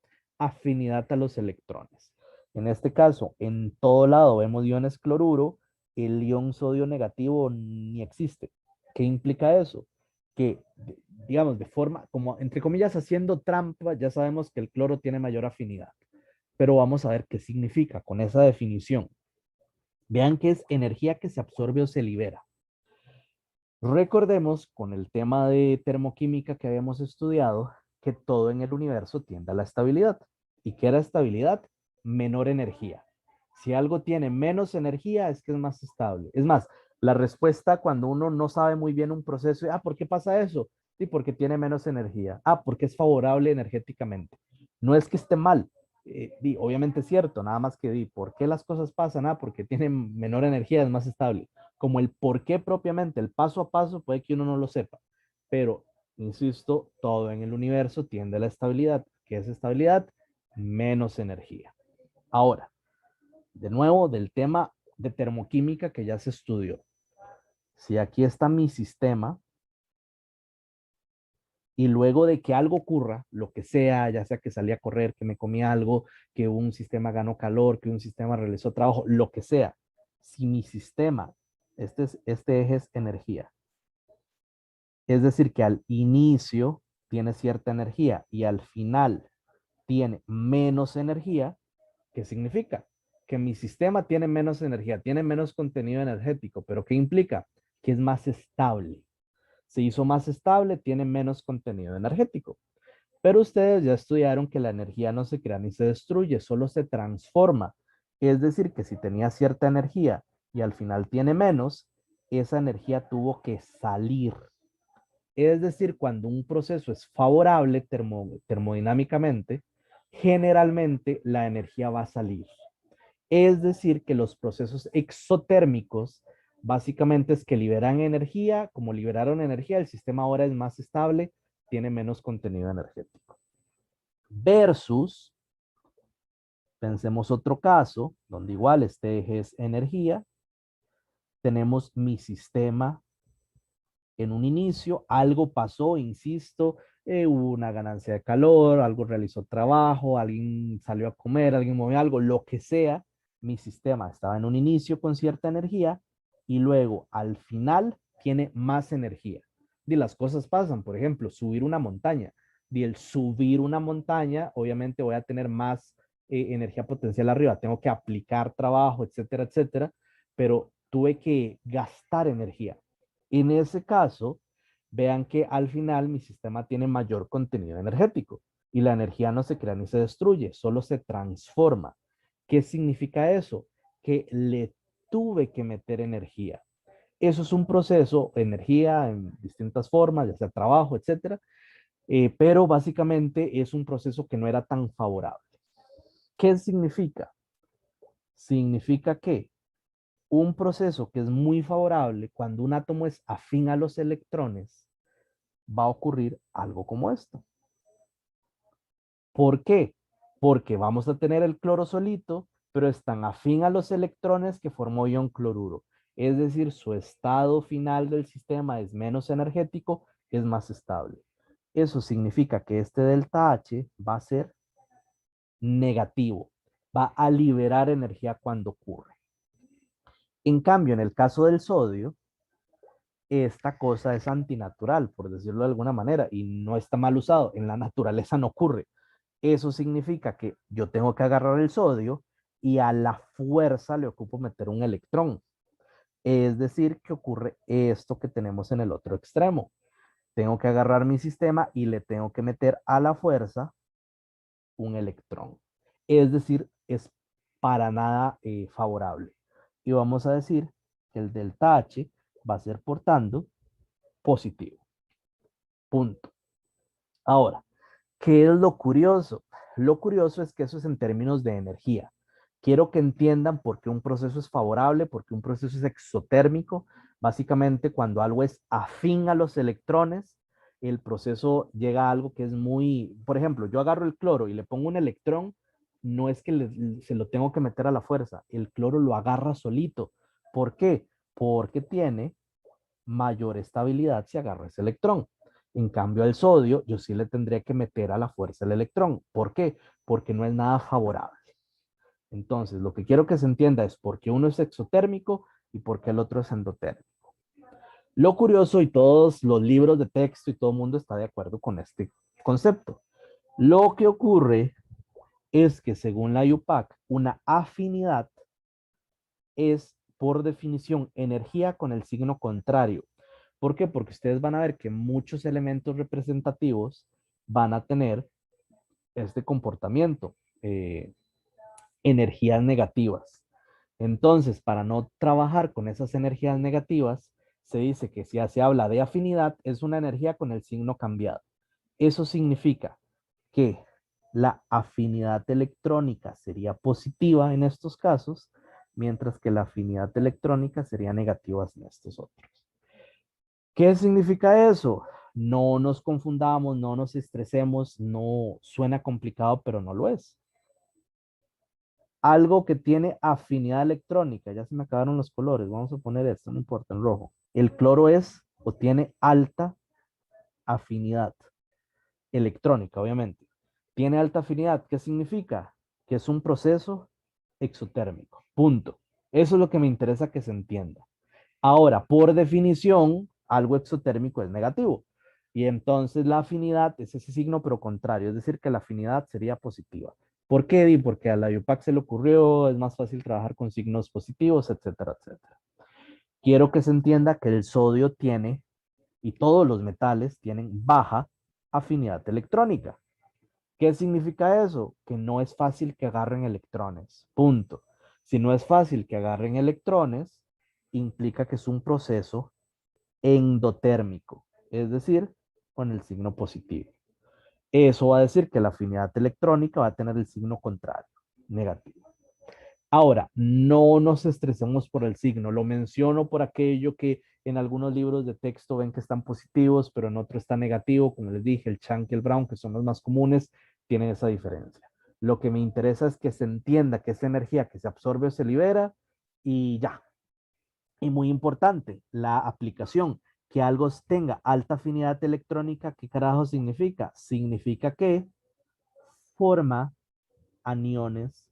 afinidad a los electrones. En este caso, en todo lado vemos iones cloruro, el ion sodio negativo ni existe. ¿Qué implica eso? Que, digamos, de forma, como entre comillas, haciendo trampa, ya sabemos que el cloro tiene mayor afinidad. Pero vamos a ver qué significa con esa definición. Vean que es energía que se absorbe o se libera. Recordemos con el tema de termoquímica que habíamos estudiado que todo en el universo tiende a la estabilidad. ¿Y qué era estabilidad? Menor energía. Si algo tiene menos energía es que es más estable. Es más, la respuesta cuando uno no sabe muy bien un proceso, ¿por qué pasa eso? Sí, porque tiene menos energía. Porque es favorable energéticamente. No es que esté mal, obviamente es cierto, nada más que ¿por qué las cosas pasan? Porque tienen menor energía, es más estable. Como el por qué propiamente, el paso a paso, puede que uno no lo sepa. Pero, insisto, todo en el universo tiende a la estabilidad. ¿Qué es estabilidad? Menos energía. Ahora, de nuevo, del tema de termoquímica que ya se estudió. Si aquí está mi sistema, y luego de que algo ocurra, lo que sea, ya sea que salí a correr, que me comí algo, que un sistema ganó calor, que un sistema realizó trabajo, lo que sea, si mi sistema, este eje es energía, es decir, que al inicio tiene cierta energía y al final tiene menos energía, ¿qué significa? Que mi sistema tiene menos energía, tiene menos contenido energético, pero ¿qué implica? Que es más estable. Se hizo más estable, tiene menos contenido energético. Pero ustedes ya estudiaron que la energía no se crea ni se destruye, solo se transforma. Es decir, que si tenía cierta energía y al final tiene menos, esa energía tuvo que salir. Es decir, cuando un proceso es favorable termodinámicamente, generalmente la energía va a salir. Es decir, que los procesos exotérmicos básicamente es que liberan energía, como liberaron energía, el sistema ahora es más estable, tiene menos contenido energético. Versus, pensemos otro caso, donde igual este eje es energía, tenemos mi sistema en un inicio, algo pasó, insisto, hubo una ganancia de calor, algo realizó trabajo, alguien salió a comer, alguien movió algo, lo que sea, mi sistema estaba en un inicio con cierta energía y luego al final tiene más energía. Y las cosas pasan, por ejemplo, subir una montaña. Y el subir una montaña, obviamente voy a tener más energía potencial arriba, tengo que aplicar trabajo, etcétera, etcétera, pero tuve que gastar energía. En ese caso, vean que al final mi sistema tiene mayor contenido energético y la energía no se crea ni se destruye, solo se transforma. ¿Qué significa eso? Que le tuve que meter energía. Eso es un proceso, energía en distintas formas, ya sea trabajo, etcétera, pero básicamente es un proceso que no era tan favorable. ¿Qué significa? Significa que un proceso que es muy favorable cuando un átomo es afín a los electrones, va a ocurrir algo como esto. ¿Por qué? Porque vamos a tener el cloro solito, pero es tan afín a los electrones que formó ion cloruro. Es decir, su estado final del sistema es menos energético, es más estable. Eso significa que este delta H va a ser negativo, va a liberar energía cuando ocurre. En cambio, en el caso del sodio, esta cosa es antinatural, por decirlo de alguna manera, y no está mal usado. En la naturaleza no ocurre. Eso significa que yo tengo que agarrar el sodio y a la fuerza le ocupo meter un electrón. Es decir, que ocurre esto que tenemos en el otro extremo. Tengo que agarrar mi sistema y le tengo que meter a la fuerza un electrón. Es decir, es para nada favorable. Y vamos a decir que el delta H va a ser, por tanto, positivo. Punto. Ahora, ¿qué es lo curioso? Lo curioso es que eso es en términos de energía. Quiero que entiendan por qué un proceso es favorable, por qué un proceso es exotérmico. Básicamente, cuando algo es afín a los electrones, el proceso llega a algo que es muy, por ejemplo, yo agarro el cloro y le pongo un electrón, no es que se lo tengo que meter a la fuerza, el cloro lo agarra solito. ¿Por qué? Porque tiene mayor estabilidad si agarra ese electrón. En cambio, al sodio, yo sí le tendría que meter a la fuerza el electrón. ¿Por qué? Porque no es nada favorable. Entonces, lo que quiero que se entienda es por qué uno es exotérmico y por qué el otro es endotérmico. Lo curioso, y todos los libros de texto y todo el mundo está de acuerdo con este concepto. Lo que ocurre es que según la IUPAC, una afinidad es por definición energía con el signo contrario. ¿Por qué? Porque ustedes van a ver que muchos elementos representativos van a tener este comportamiento, energías negativas. Entonces, para no trabajar con esas energías negativas, se dice que si se habla de afinidad, es una energía con el signo cambiado. Eso significa que la afinidad electrónica sería positiva en estos casos, mientras que la afinidad electrónica sería negativa en estos otros. ¿Qué significa eso? No nos confundamos, no nos estresemos, no suena complicado, pero no lo es. Algo que tiene afinidad electrónica, ya se me acabaron los colores, vamos a poner esto, no importa, en rojo. El cloro es o tiene alta afinidad electrónica, obviamente. Tiene alta afinidad, ¿qué significa? Que es un proceso exotérmico, punto. Eso es lo que me interesa que se entienda. Ahora, por definición, algo exotérmico es negativo. Y entonces la afinidad es ese signo, pero contrario, es decir, que la afinidad sería positiva. ¿Por qué, Di? Porque a la IUPAC se le ocurrió, es más fácil trabajar con signos positivos, etcétera, etcétera. Quiero que se entienda que el sodio tiene, y todos los metales tienen baja afinidad electrónica. ¿Qué significa eso? Que no es fácil que agarren electrones. Punto. Si no es fácil que agarren electrones, implica que es un proceso endotérmico, es decir, con el signo positivo. Eso va a decir que la afinidad electrónica va a tener el signo contrario, negativo. Ahora, no nos estresemos por el signo. Lo menciono por aquello que en algunos libros de texto ven que están positivos, pero en otro está negativo. Como les dije, el Chunk y el Brown, que son los más comunes, tienen esa diferencia. Lo que me interesa es que se entienda que esa energía que se absorbe o se libera y ya. Y muy importante, la aplicación. Que algo tenga alta afinidad electrónica, ¿qué carajo significa? Significa que forma aniones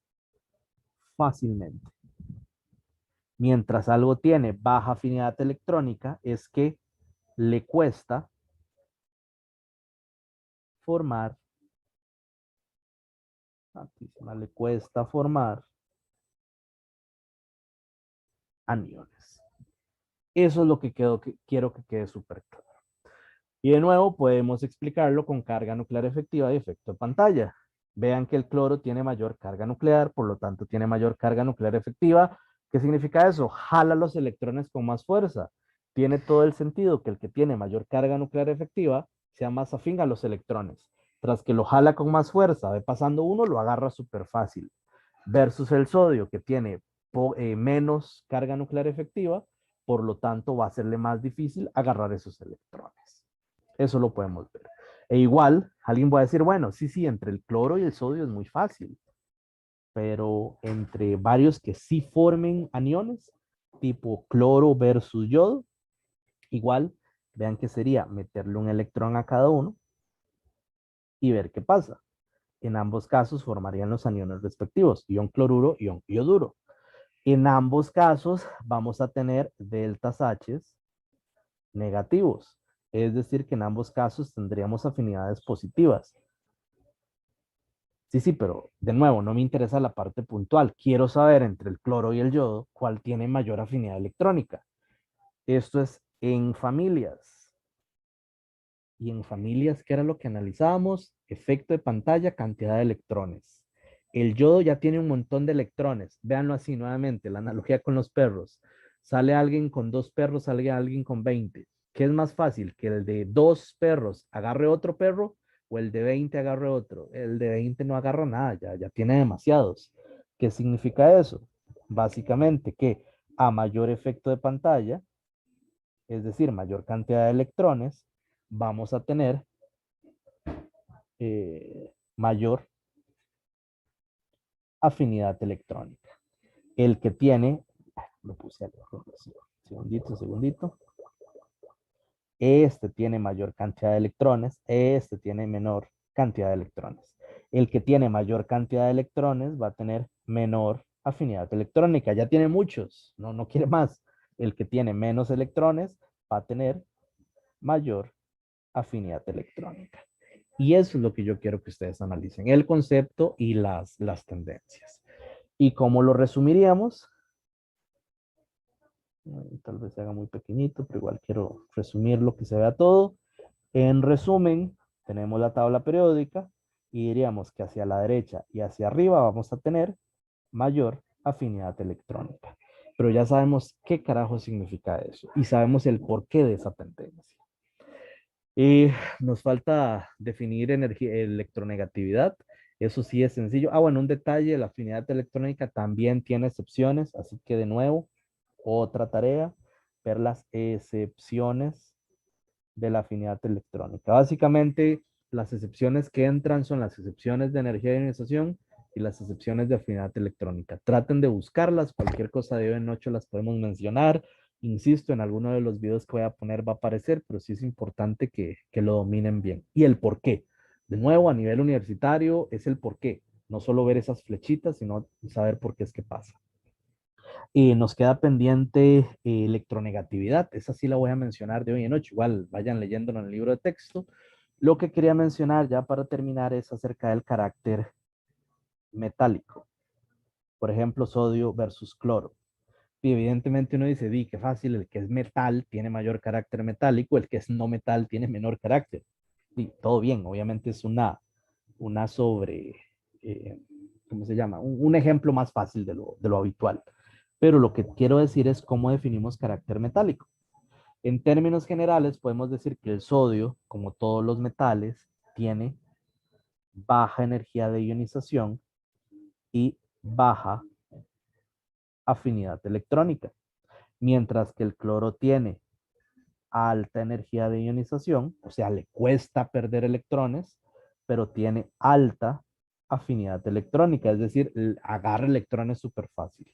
fácilmente. Mientras algo tiene baja afinidad electrónica, es que le cuesta formar, le cuesta formar aniones. Eso es lo que quiero que quede súper claro. Y de nuevo podemos explicarlo con carga nuclear efectiva y efecto de pantalla. Vean que el cloro tiene mayor carga nuclear, por lo tanto tiene mayor carga nuclear efectiva. ¿Qué significa eso? Jala los electrones con más fuerza. Tiene todo el sentido que el que tiene mayor carga nuclear efectiva sea más afín a los electrones. Tras que lo jala con más fuerza, ve pasando uno, lo agarra súper fácil. Versus el sodio, que tiene menos carga nuclear efectiva, por lo tanto va a serle más difícil agarrar esos electrones. Eso lo podemos ver. E igual, alguien va a decir, bueno, sí, entre el cloro y el sodio es muy fácil, pero entre varios que sí formen aniones, tipo cloro versus yodo, igual, vean que sería meterle un electrón a cada uno y ver qué pasa. En ambos casos formarían los aniones respectivos, ion cloruro, ion ioduro. En ambos casos vamos a tener deltas H negativos, es decir, que en ambos casos tendríamos afinidades positivas. Sí, pero de nuevo, no me interesa la parte puntual. Quiero saber entre el cloro y el yodo cuál tiene mayor afinidad electrónica. Esto es en familias. Y en familias, ¿qué era lo que analizábamos? Efecto de pantalla, cantidad de electrones. El yodo ya tiene un montón de electrones. Véanlo así nuevamente, la analogía con los perros. Sale alguien con 2 perros, sale alguien con 20. ¿Qué es más fácil? ¿Que el de 2 perros agarre otro perro o el de 20 agarre otro? El de 20 no agarra nada, ya tiene demasiados. ¿Qué significa eso? Básicamente que a mayor efecto de pantalla, es decir, mayor cantidad de electrones, vamos a tener mayor afinidad electrónica. El que tiene, lo puse al segundito, segundito. Este tiene mayor cantidad de electrones, este tiene menor cantidad de electrones. El que tiene mayor cantidad de electrones va a tener menor afinidad electrónica. Ya tiene muchos, no quiere más. El que tiene menos electrones va a tener mayor afinidad electrónica. Y eso es lo que yo quiero que ustedes analicen, el concepto y las tendencias. ¿Y cómo lo resumiríamos? Tal vez se haga muy pequeñito, pero igual quiero resumir lo que se vea todo. En resumen, tenemos la tabla periódica y diríamos que hacia la derecha y hacia arriba vamos a tener mayor afinidad electrónica. Pero ya sabemos qué carajo significa eso y sabemos el porqué de esa tendencia. Y nos falta definir energía, electronegatividad. Eso sí es sencillo. Ah, bueno, un detalle, la afinidad electrónica también tiene excepciones, así que de nuevo, otra tarea, ver las excepciones de la afinidad electrónica. Básicamente, las excepciones que entran son las excepciones de energía de ionización y las excepciones de afinidad electrónica. Traten de buscarlas, cualquier cosa de hoy en 8 las podemos mencionar. Insisto, en alguno de los videos que voy a poner va a aparecer, pero sí es importante que lo dominen bien. Y el por qué. De nuevo, a nivel universitario, es el por qué. No solo ver esas flechitas, sino saber por qué es que pasa. Nos queda pendiente electronegatividad. Esa sí la voy a mencionar de hoy en noche. Igual vayan leyéndolo en el libro de texto. Lo que quería mencionar ya para terminar es acerca del carácter metálico. Por ejemplo, sodio versus cloro. Y evidentemente uno dice, di, qué fácil, el que es metal tiene mayor carácter metálico, el que es no metal tiene menor carácter. Y todo bien, obviamente es una sobre, eh, ¿cómo se llama? Un ejemplo más fácil de lo habitual. Pero lo que quiero decir es cómo definimos carácter metálico. En términos generales, podemos decir que el sodio, como todos los metales, tiene baja energía de ionización y baja afinidad electrónica, mientras que el cloro tiene alta energía de ionización, o sea, le cuesta perder electrones, pero tiene alta afinidad electrónica, es decir, agarra electrones súper fácil.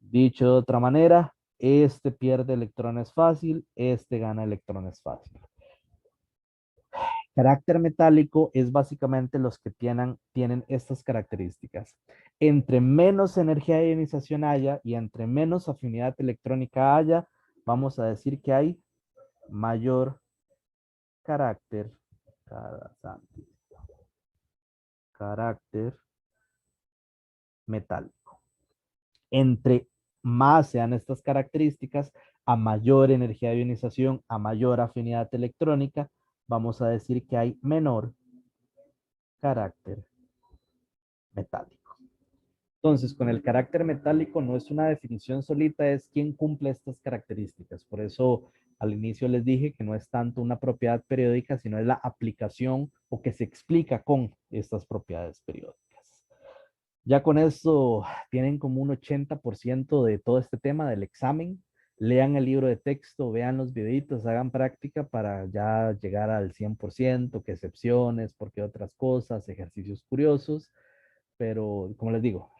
Dicho de otra manera, este pierde electrones fácil, este gana electrones fácil. Carácter metálico es básicamente los que tienen estas características. Entre menos energía de ionización haya y entre menos afinidad electrónica haya, vamos a decir que hay mayor carácter, carácter metálico. Entre más sean estas características, a mayor energía de ionización, a mayor afinidad electrónica, vamos a decir que hay menor carácter metálico. Entonces, con el carácter metálico no es una definición solita, es quién cumple estas características. Por eso al inicio les dije que no es tanto una propiedad periódica, sino es la aplicación o que se explica con estas propiedades periódicas. Ya con esto tienen como un 80% de todo este tema del examen. Lean el libro de texto, vean los videitos, hagan práctica para ya llegar al 100%, qué excepciones, por qué otras cosas, ejercicios curiosos. Pero como les digo,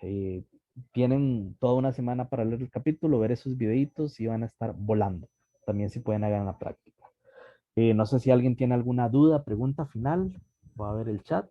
tienen toda una semana para leer el capítulo, ver esos videitos y van a estar volando. También si pueden hagan la práctica. No sé si alguien tiene alguna duda, pregunta final. Voy a ver el chat.